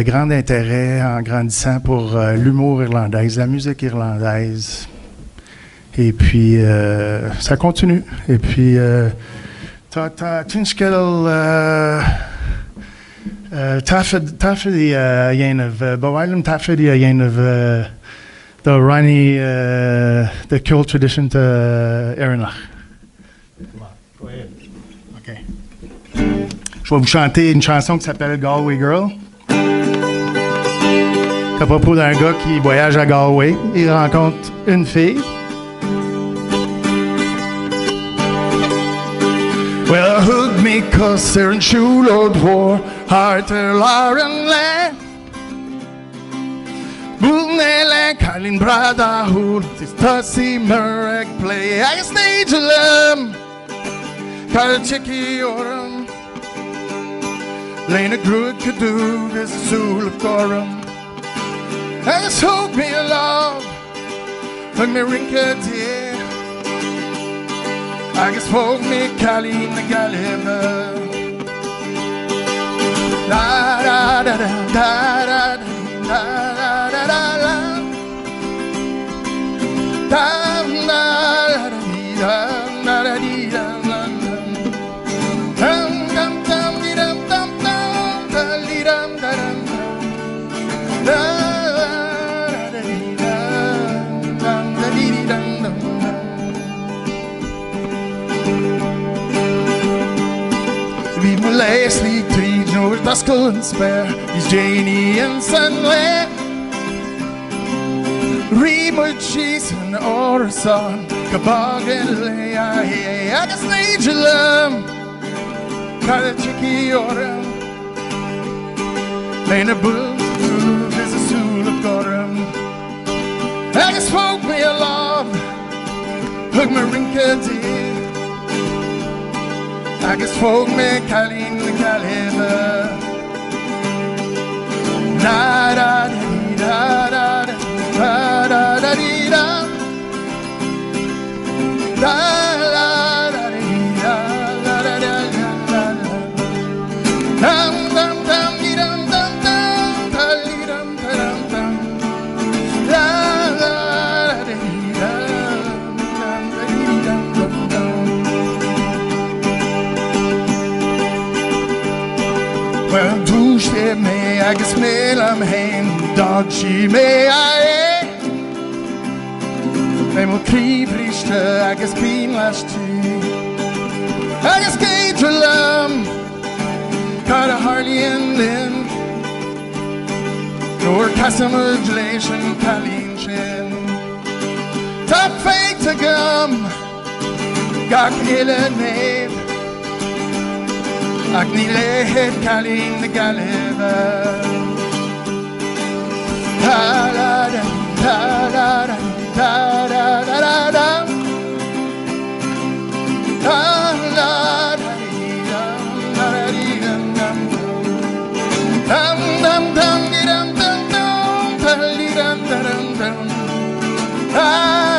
grand intérêt en grandissant pour l'humour irlandais, la musique irlandaise. Et puis ça continue. Et puis Taffy Yanov, Boilam Taffy Yanov, the Rani, the Kul tradition to Erinlach. Go ahead. OK. Je vais vous chanter une chanson qui s'appelle Galway Girl. C'est à propos d'un gars qui voyage à Galway. Il rencontre une fille. Well, hug me, cause they're in Shulod war, Harter Lauren Land. Bulnele, Kalin Brada Hood, this Tussie Murek play, I stage them. Kalchiki Orum, Lena Gruid Kadu, this is Zul of Gorum. I just hug me a love, hug me Rinka dear. I guess folk me Kalin the Galima. Da da da da da da da da da da da da da da Leslie Tweed, no Duskull and Spare, he's Janie and Sunway. Remote Cheese and Orison, Kabog and Lay, I guess Nagelum, Kalachiki Orum, Lena Bulls, there's a Sul of Gorum. I guess folk me a love, hug my Rinka dear. I guess folk me Kalin the Kalima. Da da da da da da da da da da da da da da da. Dum dum dum dum dum dum dum dum dum. La la da well, douche me, I guess me lam hen, dog she me I. Me mo krivriste, I guess pin last I guess gate lam, caught a Harley and Lynn. Nor Casamudulation, Kalin Shin. Top fake to gum, gak illen maid. Agni lehed Kalin the Galiva. Da da da da da da da da da da. Da da da da dum dum dum dum dum dum dum dum dum. Da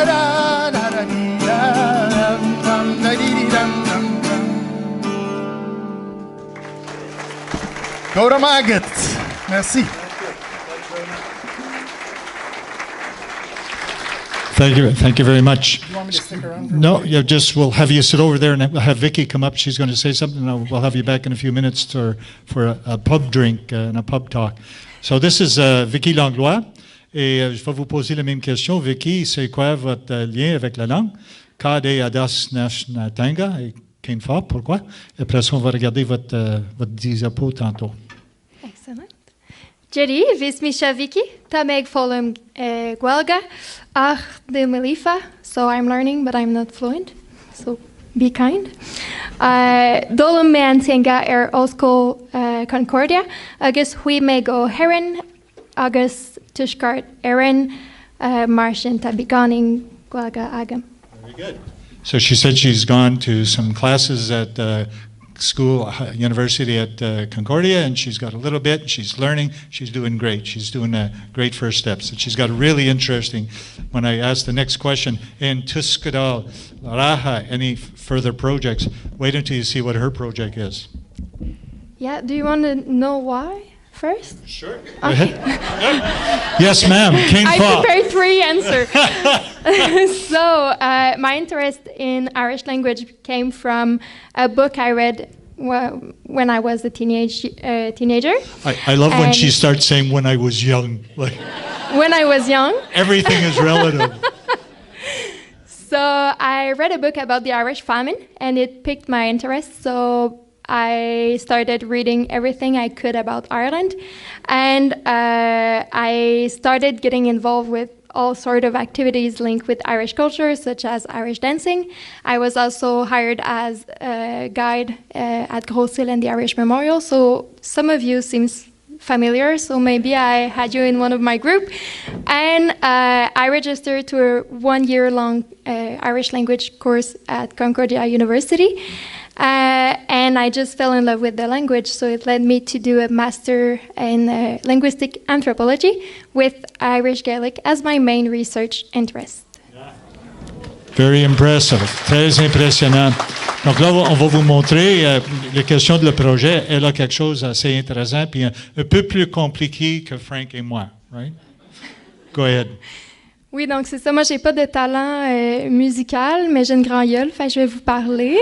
da da da dum dum dum dum. Go to Margaret. Merci. Thank you very much. Do you want me to stick around? No, yeah, just we'll have you sit over there and we'll have Vicky come up. She's going to say something. And we'll have you back in a few minutes for a pub drink and a pub talk. So this is Vicky Langlois. Et je vais vous poser la même question. Vicky, c'est quoi votre lien avec la langue? Kade adas nash natanga et Kainfa, pourquoi? Et après ça, on va regarder votre diapo tantôt. Excellent. Jerry, vis Misha Vicky, Tameg Folum Guelga, Ach de Melifa, so I'm learning, but I'm not fluent. so be kind. Dulum me antinga Osco Concordia, agus hui me go heron, agus tushkart erin, Martian tabiganing guaga agam. Very good. So she said she's gone to some classes at school, university at Concordia, and she's got a little bit, and she's learning. She's doing great. She's doing great first steps. And she's got really interesting, when I ask the next question, in Tuskadal, Raha, any further projects, wait until you see what her project is. Yeah, do you want to know why first? Sure. Okay. Yes, ma'am. King I Fa. prepared 3 answers. So, my interest in Irish language came from a book I read when I was a teenager. I love when she And- starts saying, when I was young. Like, When I was young. everything is relative. So, I read a book about the Irish famine, and it piqued my interest. So, I started reading everything I could about Ireland, and I started getting involved with all sort of activities linked with Irish culture, such as Irish dancing. I was also hired as a guide at Gros Hill and the Irish Memorial, so some of you seems familiar, so maybe I had you in one of my group. And I registered to a 1-year-long Irish language course at Concordia University. And I just fell in love with the language, so it led me to do a master in linguistic anthropology with Irish Gaelic as my main research interest. Very impressive. Très impressionnant. Donc là, on va vous montrer la question de le projet. Elle a quelque chose d'assez intéressant puis un peu plus compliqué que Frank et moi, right? Go ahead. Oui, donc c'est ça. Moi, j'ai pas de talent musical, mais j'ai une grande gueule, fait que je vais vous parler.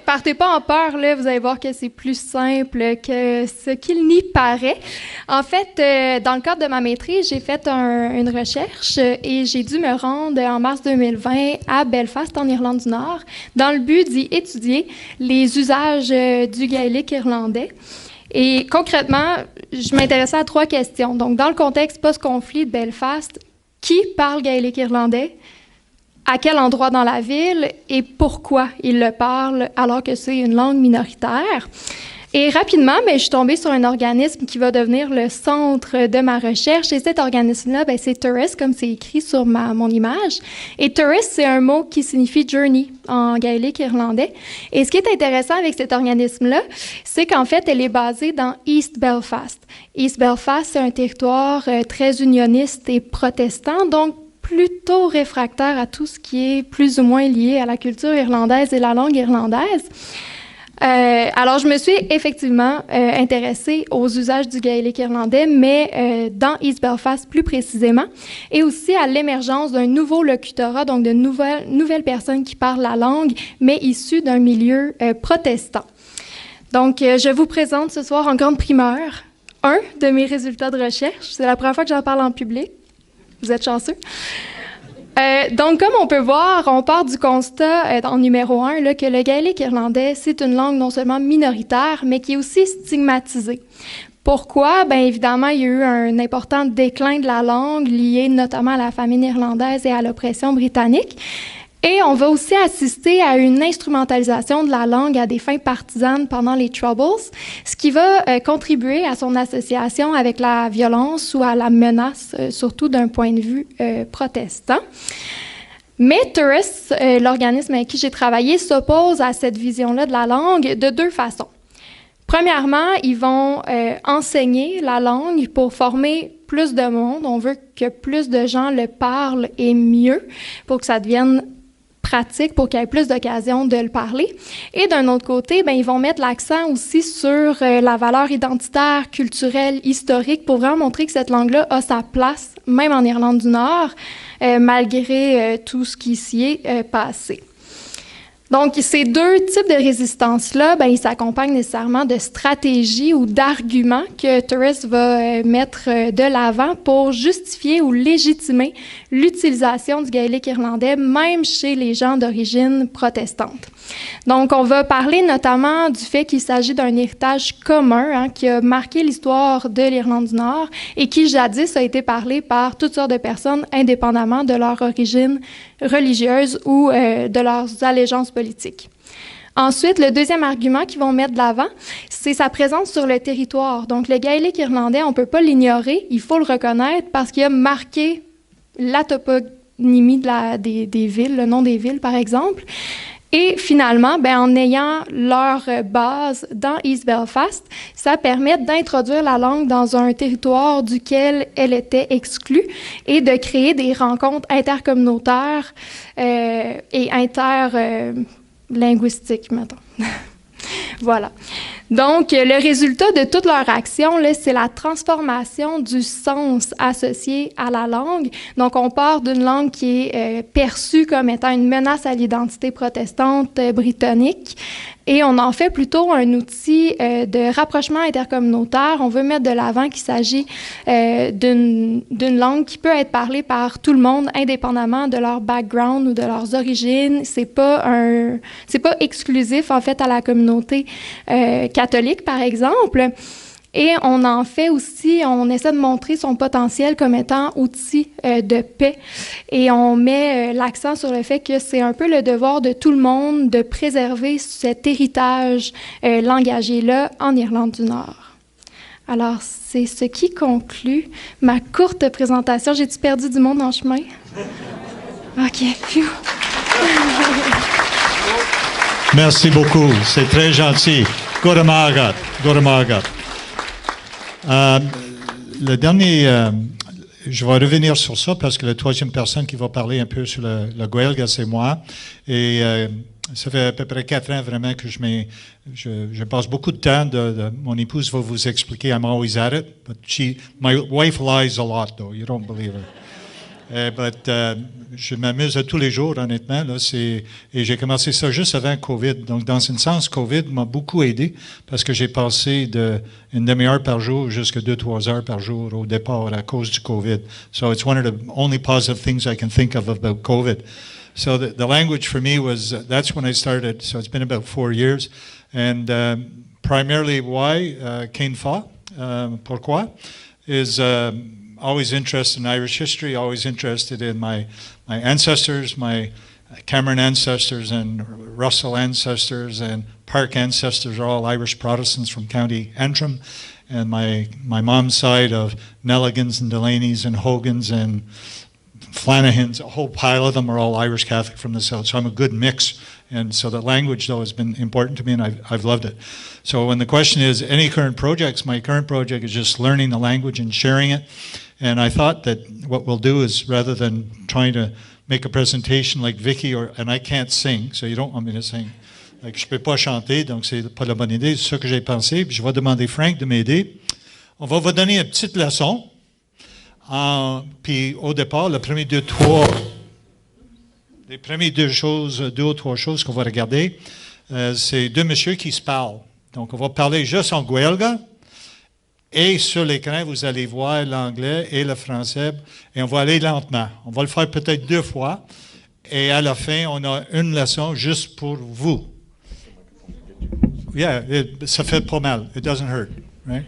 Partez pas en peur, là, vous allez voir que c'est plus simple que ce qu'il n'y paraît. En fait, dans le cadre de ma maîtrise, j'ai fait une recherche et j'ai dû me rendre en mars 2020 à Belfast, en Irlande du Nord, dans le but d'y étudier les usages du gaélique irlandais. Et concrètement, je m'intéressais à 3 questions. Donc, dans le contexte post-conflit de Belfast, qui parle gaélique irlandais? À quel endroit dans la ville? Et pourquoi il le parle alors que c'est une langue minoritaire? Et rapidement, je suis tombée sur un organisme qui va devenir le centre de ma recherche. Et cet organisme-là, c'est Tourist, comme c'est écrit sur mon image. Et Tourist, c'est un mot qui signifie journey en gaélique irlandais. Et ce qui est intéressant avec cet organisme-là, c'est qu'en fait, elle est basée dans East Belfast. East Belfast, c'est un territoire très unioniste et protestant, donc plutôt réfractaire à tout ce qui est plus ou moins lié à la culture irlandaise et la langue irlandaise. Alors, je me suis effectivement intéressée aux usages du gaélique irlandais, mais dans East Belfast plus précisément, et aussi à l'émergence d'un nouveau locutorat, donc de nouvelles personnes qui parlent la langue, mais issues d'un milieu protestant. Donc, je vous présente ce soir en grande primeur un de mes résultats de recherche. C'est la première fois que j'en parle en public. Vous êtes chanceux. Donc, comme on peut voir, on part du constat en numéro 1 là, que le gaélique irlandais, c'est une langue non seulement minoritaire, mais qui est aussi stigmatisée. Pourquoi? Bien, évidemment, il y a eu un important déclin de la langue lié notamment à la famine irlandaise et à l'oppression britannique. Et on va aussi assister à une instrumentalisation de la langue à des fins partisanes pendant les Troubles, ce qui va contribuer à son association avec la violence ou à la menace, surtout d'un point de vue protestant. Mais Tourist, l'organisme avec qui j'ai travaillé, s'oppose à cette vision-là de la langue de 2 façons. Premièrement, ils vont enseigner la langue pour former plus de monde. On veut que plus de gens le parlent et mieux pour que ça devienne pratique, pour qu'il y ait plus d'occasions de le parler. Et d'un autre côté, ils vont mettre l'accent aussi sur la valeur identitaire, culturelle, historique, pour vraiment montrer que cette langue-là a sa place, même en Irlande du Nord, malgré tout ce qui s'y est passé. Donc, ces deux types de résistance-là, ben, ils s'accompagnent nécessairement de stratégies ou d'arguments que Turris va mettre de l'avant pour justifier ou légitimer l'utilisation du gaélique irlandais, même chez les gens d'origine protestante. Donc, on va parler notamment du fait qu'il s'agit d'un héritage commun qui a marqué l'histoire de l'Irlande du Nord et qui, jadis, a été parlé par toutes sortes de personnes, indépendamment de leur origine religieuse ou de leurs allégeances politiques. Ensuite, le deuxième argument qu'ils vont mettre de l'avant, c'est sa présence sur le territoire. Donc, le gaélique irlandais, on ne peut pas l'ignorer, il faut le reconnaître parce qu'il a marqué la toponymie des villes, le nom des villes, par exemple. Et finalement, ben, en ayant leur base dans East Belfast, ça permet d'introduire la langue dans un territoire duquel elle était exclue et de créer des rencontres intercommunautaires et interlinguistiques, mettons. Voilà. Donc, le résultat de toute leur action, là, c'est la transformation du sens associé à la langue. Donc, on part d'une langue qui est perçue comme étant une menace à l'identité protestante britannique et on en fait plutôt un outil de rapprochement intercommunautaire. On veut mettre de l'avant qu'il s'agit d'une langue qui peut être parlée par tout le monde, indépendamment de leur background ou de leurs origines. C'est pas exclusif, en fait, à la communauté catholique, par exemple. Et on en fait aussi, on essaie de montrer son potentiel comme étant outil de paix. Et on met l'accent sur le fait que c'est un peu le devoir de tout le monde de préserver cet héritage langagier-là en Irlande du Nord. Alors, c'est ce qui conclut ma courte présentation. J'ai-tu perdu du monde en chemin? OK. Phew. Merci beaucoup. C'est très gentil. Goramagat. Goramagat. Le dernier, je vais revenir sur ça parce que la troisième personne qui va parler un peu sur le Gaeilge, c'est moi. Et ça fait à peu près 4 ans vraiment que je passe beaucoup de temps. Mon épouse va vous expliquer, I'm always at it, but my wife lies a lot though, you don't believe her. Je m'amuse tous les jours, honnêtement. Là, et j'ai commencé ça juste avant COVID. Donc, dans un sens, COVID m'a beaucoup aidé parce que j'ai passé d'une demi-heure par jour jusqu'à 2-3 heures par jour au départ à cause du COVID. So it's one of the only positive things I can think of about COVID. So the language for me that's when I started. So it's been about 4 years. And primarily why, Cain Fa, pourquoi, is... always interested in Irish history, always interested in my ancestors, my Cameron ancestors and Russell ancestors and Park ancestors are all Irish Protestants from County Antrim. And my mom's side of Nelligans and Delaney's and Hogans and Flanagans, a whole pile of them are all Irish Catholic from the South. So I'm a good mix. And so the language, though, has been important to me, and I've loved it. So when the question is, any current projects, my current project is just learning the language and sharing it. And I thought that what we'll do is, rather than trying to make a presentation like Vicky, and I can't sing, so you don't want me to sing. Like, je ne peux pas chanter, donc c'est pas la bonne idée. C'est ça que j'ai pensé. Puis je vais demander Frank de m'aider. On va vous donner une petite leçon. Puis au départ, les premières 2 ou 3 choses qu'on va regarder, c'est 2 messieurs qui se parlent. Donc, on va parler juste en Gaeilge. Et sur l'écran, vous allez voir l'anglais et le français. Et on va aller lentement. On va le faire peut-être 2 fois. Et à la fin, on a une leçon juste pour vous. Yeah, ça fait pas mal. It doesn't hurt, right?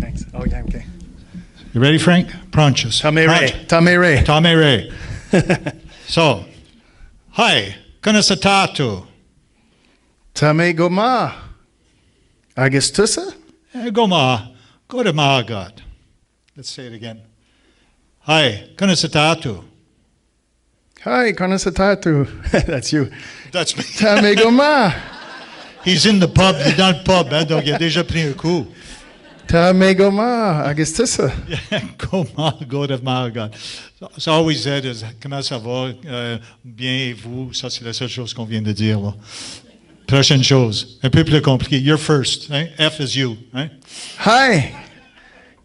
Thanks. Oh, yeah, okay. You ready, Frank? Pronchus. Tommy Ray. Tommy Ray. So, hi, Kunasatatu. Tommy Goma. Augustusa? Goma, Godamagat. Let's say it again. Hi, Kunasatatu. Hi, Konasatatu. That's you. That's me. Tommy Goma. He's in the pub, il est dans le pub, hein, donc il a déjà pris un coup. Tommy Goma. Augustusa. Yeah, Goma, Godamagat. So all we said is, comment ça va? Bien, et vous? Ça, c'est la seule chose qu'on vient de dire, là. Prochaine chose, un peu plus compliqué. You're first, hein? F is you, hein? Hi.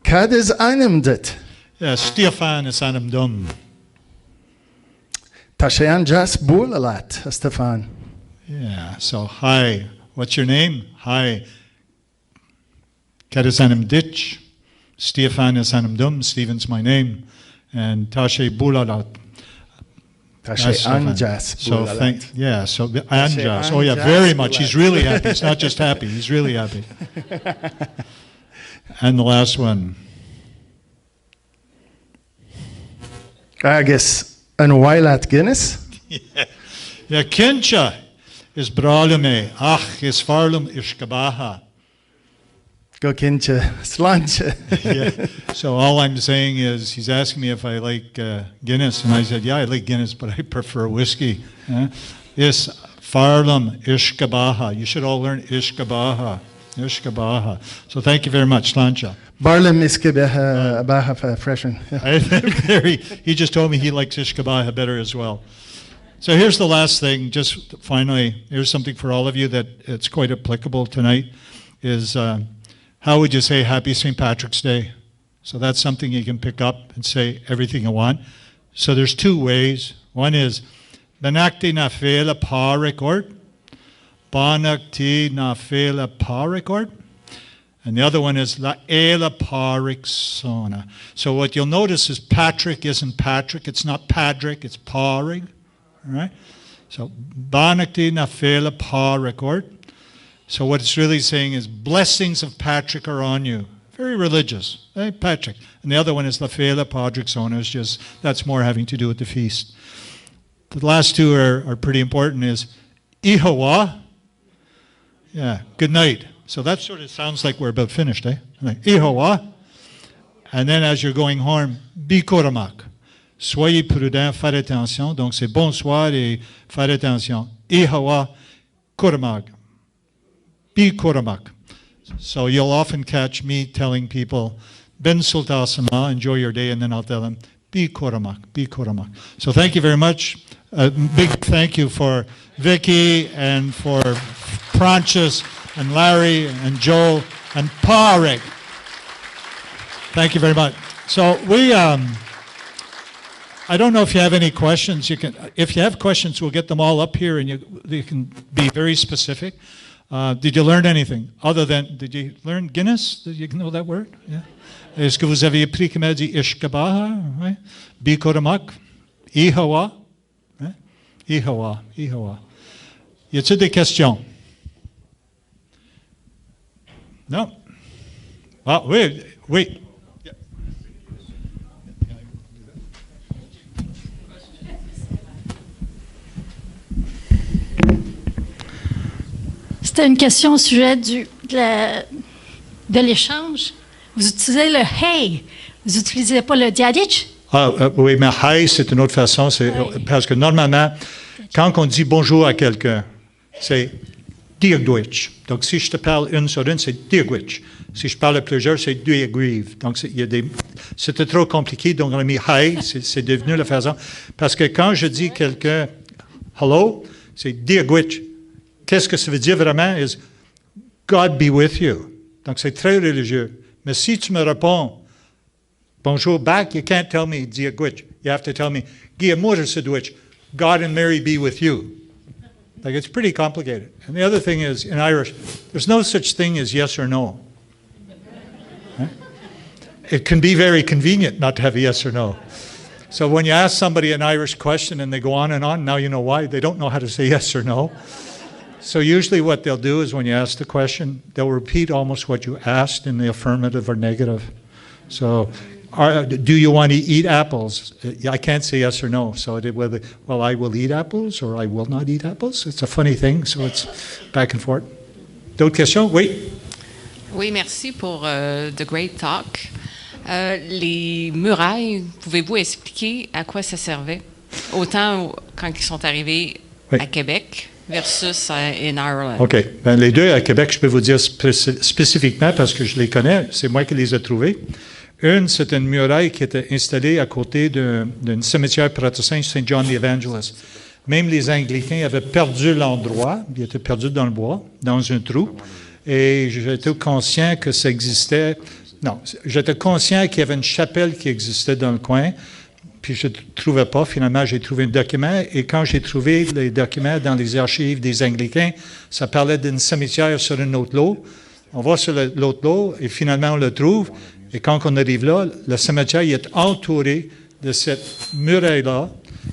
Kad is einem dit. Yeah, Stefan is einem dum. Tashayan Jas Boulalat, Stefan. Yeah, so hi. What's your name? Hi. Karasanim Ditch. Stefan Asanamdum. Stephen's my name. And Tashe Boulalat. Tashayan Jas So Boulalat. so Anjas. Oh yeah, very much. He's really happy. He's not just happy. He's really happy. And the last one. I guess an while at Guinness. Ja, Kincha is braleme. Ach, is farlum ishkabaha. Go Kincha, Slancha. Yeah. So all I'm saying is, he's asking me if I like Guinness, and I said, yeah, I like Guinness, but I prefer whiskey. Is farlum ishkabaha. You should all learn ishkabaha. Ishkabaha. So thank you very much, Slancha. Barlam Iskibaha Baha Freshen. He just told me he likes ishkabaha better as well. So here's the last thing, just finally, here's something for all of you that it's quite applicable tonight, is how would you say Happy St. Patrick's Day? So that's something you can pick up and say everything you want. So there's two ways. One is, Benakti na fela pa record, Banakti na fela pa record. And the other one is La Ela Parixona. So what you'll notice is Patrick isn't Patrick, it's not Patrick, it's Parig. All right? So Banakti na fela pa record. So what it's really saying is blessings of Patrick are on you. Very religious. Hey, Patrick. And the other one is La Fela Padrixona. It's just, that's more having to do with the feast. The last two are pretty important is Ihawa. Yeah, good night. So that sort of sounds like we're about finished, eh? Like, Ihawa. And then as you're going home, Bikoramak. Soyez prudents, faites attention. Donc c'est bonsoir et faites attention. Ihawa Koramak. Bikoramak. So you'll often catch me telling people, Ben Sultasama, enjoy your day, and then I'll tell them, Bikoramak, Bikoramak. So thank you very much. A big thank you for Vicky and for Pranchus and Larry and Joel and Parik. Thank you very much. So we, I don't know if you have any questions. If you have questions, we'll get them all up here, and you can be very specific. Did you learn anything other than, did you learn Guinness? Did you know that word? Yeah. Est-ce que vous avez appris comment dire Ishkabaha? Right? Bikoramak? Ihawa? Right? Ihawa. Ihawa. Y a-t-il des questions? Non? Ah, oui, oui. C'était une question au sujet de l'échange. Vous utilisez le hey, vous n'utilisez pas le diadich? Oui, mais hi, c'est une autre façon. Parce que normalement, quand on dit bonjour à quelqu'un, c'est diagwich. Donc, si je te parle une sur une, c'est diagwich. Si je parle à plusieurs, c'est diagrive. Donc, c'était trop compliqué, donc on a mis hi, c'est devenu la façon. Parce que quand je dis quelqu'un hello, c'est diagwich. Qu'est-ce que ça veut dire vraiment? Is God be with you. Donc, c'est très religieux. Mais si tu me réponds bonjour back, you can't tell me diagwich. You have to tell me God and Mary be with you. Like, it's pretty complicated. And the other thing is, in Irish, there's no such thing as yes or no. Right? It can be very convenient not to have a yes or no. So when you ask somebody an Irish question and they go on and on, now you know why. They don't know how to say yes or no. So usually what they'll do is when you ask the question, they'll repeat almost what you asked in the affirmative or negative. So, do you want to eat apples? I can't say yes or no. So well, I will eat apples or I will not eat apples. It's a funny thing, so it's back and forth. D'autres questions? Oui? Oui, merci pour the great talk. Les murailles, pouvez-vous expliquer à quoi ça servait? Autant quand ils sont arrivés à Québec versus in Ireland. OK. Ben, les deux à Québec, je peux vous dire spécifiquement parce que je les connais. C'est moi qui les ai trouvés. Une, c'est une muraille qui était installée à côté d'un cimetière protestant, Saint John the Evangelist. Même les Anglicains avaient perdu l'endroit. Ils étaient perdus dans le bois, dans un trou. Et j'étais conscient que ça existait. Non, j'étais conscient qu'il y avait une chapelle qui existait dans le coin. puis je ne trouvais pas. Finalement, j'ai trouvé un document, et quand j'ai trouvé les documents dans les archives des Anglicains, ça parlait d'un cimetière sur un autre lot. On va sur l'autre lot, et finalement, on le trouve. Et quand on arrive là, le cimetière il est entouré de cette muraille-là,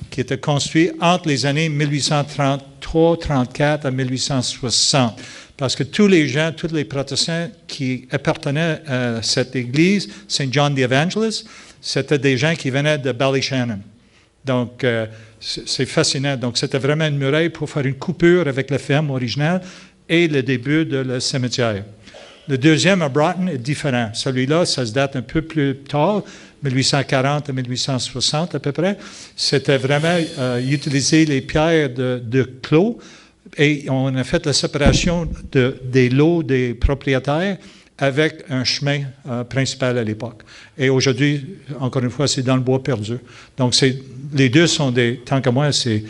qui était construite entre les années 1833-34 à 1860. Parce que tous les gens, tous les protestants qui appartenaient à cette église, Saint John the Evangelist, c'était des gens qui venaient de Ballyshannon. Donc, c'est fascinant. Donc, c'était vraiment une muraille pour faire une coupure avec la ferme originale et le début de le cimetière. Le deuxième à Broughton est différent. Celui-là, ça se date un peu plus tard, 1840 à 1860 à peu près. C'était vraiment utiliser les pierres de clos, et on a fait la séparation des lots des propriétaires avec un chemin principal à l'époque. Et aujourd'hui, encore une fois, c'est dans le bois perdu. Donc, les deux sont tant qu'à moi, c'est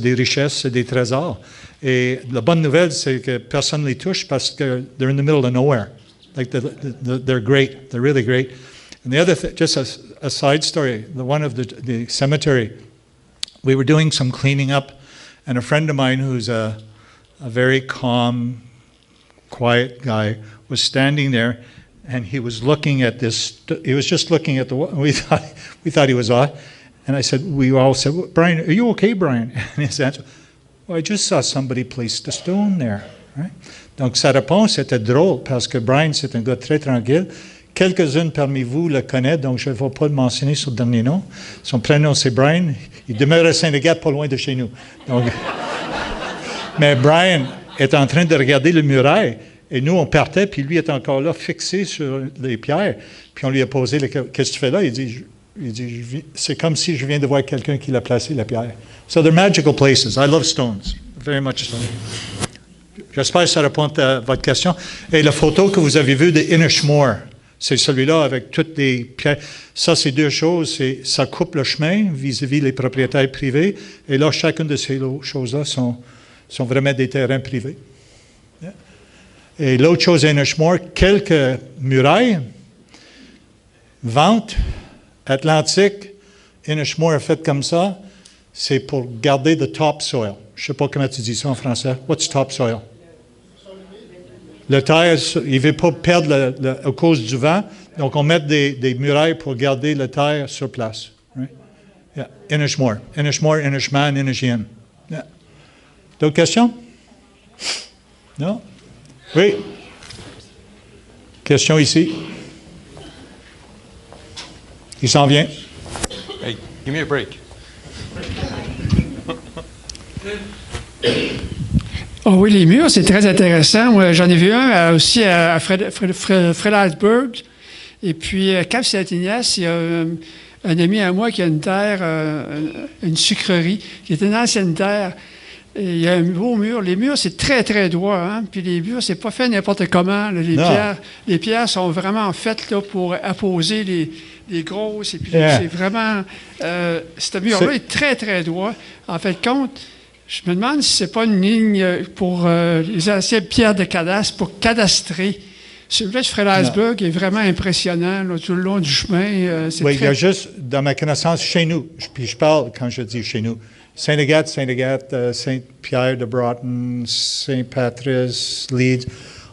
des richesses, c'est des trésors. Et la bonne nouvelle, c'est que personne ne les touche parce que they're in the middle of nowhere. Like they're great. They're really great. And the other thing, just a side story, one of the cemetery, we were doing some cleaning up, and a friend of mine who's a very calm, quiet guy was standing there, and he was looking at this. He was just looking at the wall. We thought he was off, and we all said, well, "Brian, are you okay, Brian?" And his answer, "Well, I just saw somebody place the stone there." Right? Donc sa réponse était drôle parce que Brian c'est un gars très tranquille. Quelques-unes parmi vous le connaissent, donc je ne vais pas le mentionner sur le dernier nom. Son prénom c'est Brian. Il demeure à Saint-Agathe, pas loin de chez nous. Donc, mais Brian est en train de regarder le muraille. Et nous, on partait, puis lui est encore là, fixé sur les pierres. Puis on lui a posé, qu'est-ce que tu fais là? Il dit, c'est comme si je viens de voir quelqu'un qui l'a placé, la pierre. So they're magical places. I love stones. Very much so. J'espère que ça répond à votre question. Et la photo que vous avez vue de Inishmore, c'est celui-là avec toutes les pierres. Ça, c'est deux choses. Ça coupe le chemin vis-à-vis les propriétaires privés. Et là, chacune de ces choses-là sont vraiment des terrains privés. Yeah. Et l'autre chose à Inishmore, quelques murailles, vente, Atlantique, Inishmore est fait comme ça, c'est pour garder the topsoil. Je ne sais pas comment tu dis ça en français. What's topsoil? Le terre, il ne veut pas perdre à cause du vent, donc on met des murailles pour garder la terre sur place. Right? Yeah. Inishmore, Inishman, Inishian. Yeah. D'autres questions? Non? Oui. Question ici. Il s'en vient. Hey, give me a break. Oh oui, les murs, c'est très intéressant. Moi, j'en ai vu un aussi à Fredericksburg. Et puis, Cap Saint-Ignace, il y a un ami à moi qui a une terre, une sucrerie, qui est une ancienne terre. Et il y a un beau mur. Les murs, c'est très, très droit. Hein? Puis les murs, c'est pas fait n'importe comment. Là. Les pierres sont vraiment faites là, pour apposer les grosses. Et puis c'est vraiment... ce mur-là est très, très droit. En fait, compte, je me demande si c'est pas une ligne pour les anciennes pierres de cadastre, pour cadastrer. Celui-là de Fredericksburg est vraiment impressionnant là, tout le long du chemin. Oui, il y a juste, dans ma connaissance, chez nous, puis je parle quand je dis chez nous, Saint-Agathe, Saint-Pierre de Broughton, Saint-Patrice, Leeds.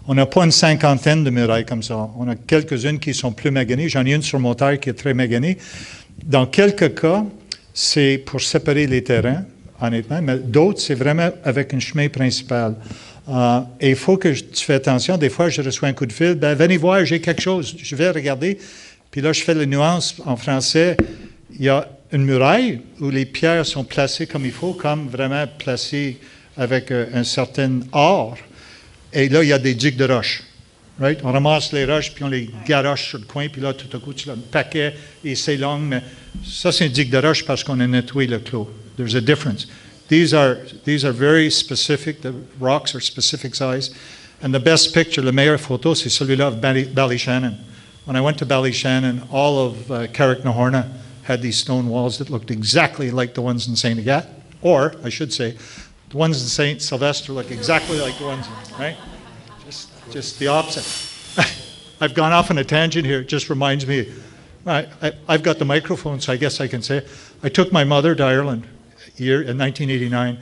On n'a pas une cinquantaine de murailles comme ça. On a quelques-unes qui sont plus maganées. J'en ai une sur mon terre qui est très maganée. Dans quelques cas, c'est pour séparer les terrains, honnêtement, mais d'autres, c'est vraiment avec un chemin principal. Et il faut que tu fasses attention. Des fois, je reçois un coup de fil. Venez voir, j'ai quelque chose. Je vais regarder. Puis là, je fais la nuance en français. Il y a une muraille où les pierres sont placées comme il faut, comme vraiment placées avec un certain art. Et là, il y a des digues de roches. Right? On ramasse les roches, puis on les garoche sur le coin, puis là, tout à coup, tu as un paquet, et c'est long, mais ça, c'est une digue de roche parce qu'on a nettoyé le clos. There's a difference. These are very specific. The rocks are specific size. And the best picture, la meilleure photo, c'est celui-là de Ballyshannon. When I went to Ballyshannon, all of Carricknahorna had these stone walls that looked exactly like the ones in St. Agathe, or, I should say, the ones in St. Sylvester look exactly like the ones in, right? Just the opposite. I've gone off on a tangent here. It just reminds me, I've got the microphone, so I guess I can say it. I took my mother to Ireland in 1989.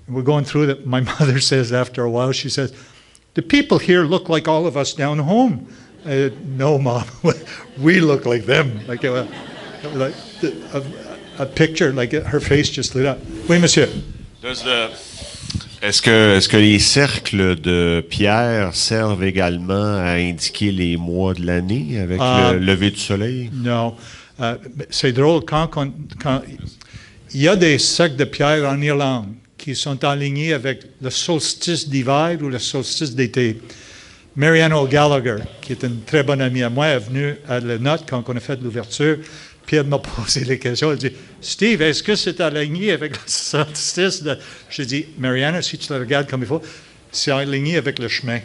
And we're going through it. My mother says after a while, she says, the people here look like all of us down home. No, Mom, we look like them. Like a picture, like her face just lit up. Oui, monsieur. Est-ce que les cercles de pierre servent également à indiquer les mois de l'année avec le lever du soleil? Non. C'est drôle, quand il y a des cercles de pierre en Irlande qui sont alignés avec le solstice d'hiver ou le solstice d'été. Marianne O'Gallagher, qui est une très bonne amie à moi, est venue à la note quand on a fait l'ouverture, puis elle m'a posé les questions. Elle dit, Steve, est-ce que c'est aligné avec le solstice? J'ai dit, Marianne, si tu le regardes comme il faut, c'est aligné avec le chemin.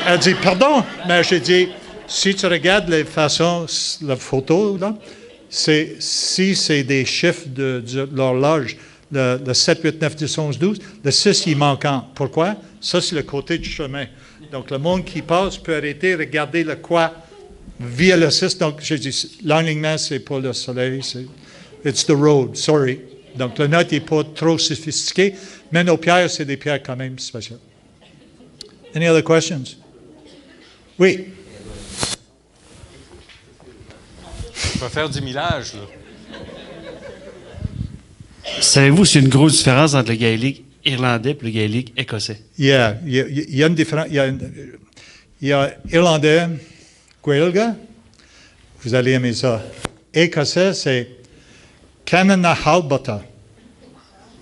Elle dit, pardon? Mais j'ai dit, si tu regardes la photo, là, si c'est des chiffres de l'horloge, le 7, 8, 9, 10, 11, 12, le 6, il est manquant. Pourquoi? Ça, c'est le côté du chemin. Donc, le monde qui passe peut arrêter, regarder le quoi via le 6. Donc, j'ai dit, l'alignement, c'est pas le soleil, it's the road, sorry. Donc, le note n'est pas trop sophistiqué, mais nos pierres, c'est des pierres quand même spéciales. Any other questions? Oui. On va faire du millage, là. Savez-vous s'il y a une grosse différence entre le gaélique irlandais et le gaélique écossais? Yeah, il y a une différence. Il y a irlandais, Gaeilge, vous allez aimer ça. Écossais, c'est Canan na Halbata.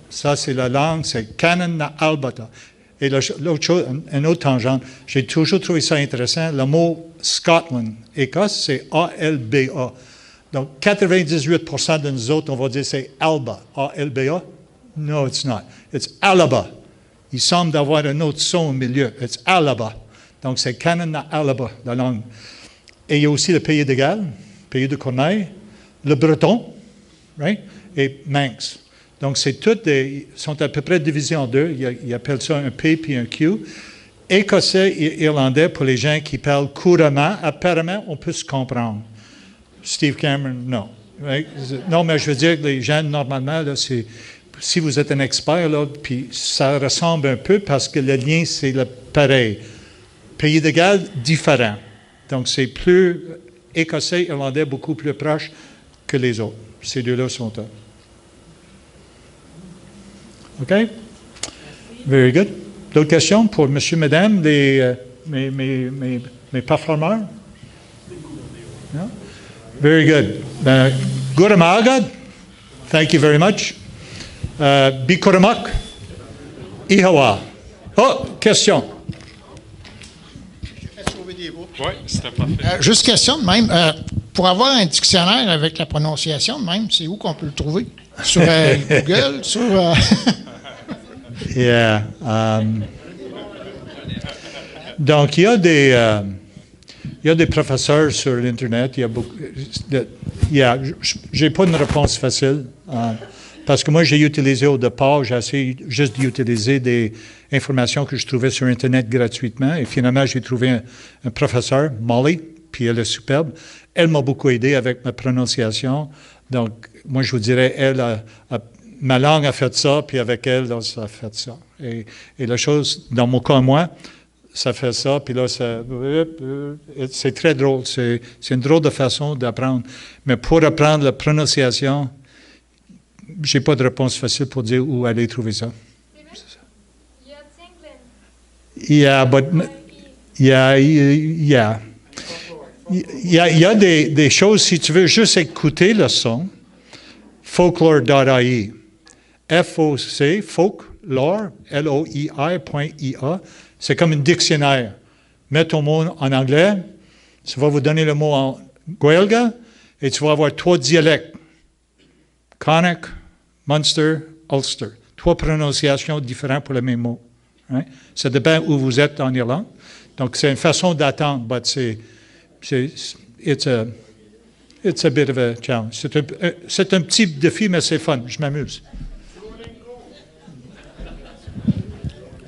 Ça, c'est la langue, c'est Canan na Halbata. Et l'autre chose, une autre tangente, j'ai toujours trouvé ça intéressant. Le mot Scotland, Écosse, c'est A-L-B-A. Donc, 98% de nous autres, on va dire c'est Alba, A-L-B-A. No, it's not. It's Alaba. Il semble d'avoir un autre son au milieu. It's Alaba. Donc, c'est Canan na Alaba, la langue. Et il y a aussi le pays de Galles, pays de Corneille, le breton, right? Et Manx. Donc, sont à peu près divisés en deux. Ils appellent ça un P puis un Q. Écossais et irlandais, pour les gens qui parlent couramment, apparemment, on peut se comprendre. Steve Cameron, non. Right? Non, mais je veux dire que les gens, normalement, là, si vous êtes un expert, là, puis ça ressemble un peu parce que le lien, c'est le pareil. Pays de Galles, différent. Donc, c'est plus écossais, irlandais, beaucoup plus proche que les autres. Ces deux-là sont là. OK? Very good. D'autres questions pour monsieur, madame, mes performeurs? No? Very good. Guramagad, thank you very much. Bikuramak, Ihawa. Oh, question. Oui, c'était parfait. Juste question de même. Pour avoir un dictionnaire avec la prononciation de même, c'est où qu'on peut le trouver? Sur Google? Sur. Yeah. Donc, il y a des professeurs sur l'Internet. Il y a beaucoup. J'ai pas une réponse facile. Parce que moi, j'ai utilisé au départ, j'ai essayé juste d'utiliser des informations que je trouvais sur Internet gratuitement. Et finalement, j'ai trouvé un professeur, Molly, puis elle est superbe. Elle m'a beaucoup aidé avec ma prononciation. Donc, moi, je vous dirais, ma langue a fait ça, puis avec elle, là, ça a fait ça. Et la chose, dans mon cas, moi, ça fait ça, puis là, c'est très drôle. C'est une drôle de façon d'apprendre. Mais pour apprendre la prononciation, j'ai pas de réponse facile pour dire où aller trouver ça. Yeah, but yeah. Il y a des choses, si tu veux juste écouter le son, folklore.ie. F-O-C, folklore, L-O-I-R.I-A. C'est comme un dictionnaire. Mets ton mot en anglais, ça va vous donner le mot en Gaeilge, et tu vas avoir 3 dialectes. Connacht, Munster, Ulster. 3 prononciations différentes pour le même mot. Right? Ça dépend où vous êtes en Irlande. Donc, c'est une façon d'attendre, mais it's a bit of a challenge. C'est un petit défi, mais c'est fun. Je m'amuse.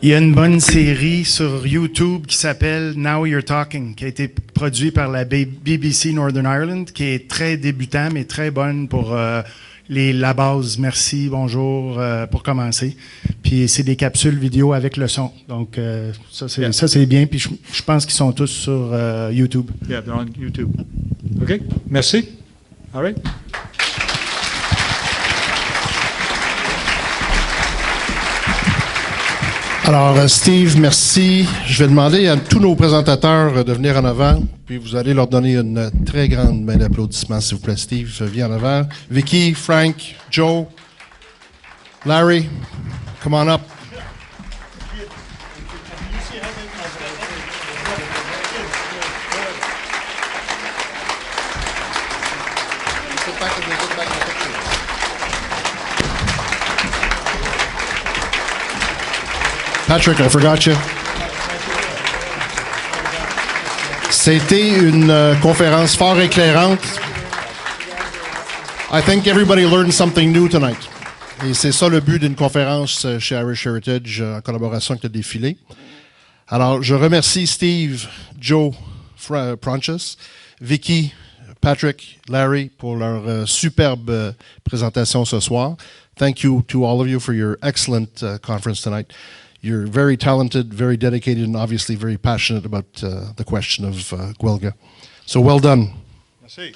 Il y a une bonne série sur YouTube qui s'appelle Now You're Talking, qui a été produite par la BBC Northern Ireland, qui est très débutant, mais très bonne pour la base. Merci, bonjour, pour commencer. Puis c'est des capsules vidéo avec le son. Donc ça c'est bien. Puis je pense qu'ils sont tous sur YouTube. Yeah, they're on YouTube. OK, merci. All right. Alors, Steve, merci. Je vais demander à tous nos présentateurs de venir en avant, puis vous allez leur donner une très grande main d'applaudissements, s'il vous plaît. Steve, viens en avant. Vicky, Frank, Joe, Larry, come on up. Patrick, I forgot you. C'était une conférence fort éclairante. I think everybody learned something new tonight. Et c'est ça le but d'une conférence chez Irish Heritage en collaboration avec le défilé. Alors, je remercie Steve, Joe, Pronchus, Vicky, Patrick, Larry pour leur superbe présentation ce soir. Thank you to all of you for your excellent conference tonight. You're very talented, very dedicated, and obviously very passionate about the question of Guelga. So well done. Merci.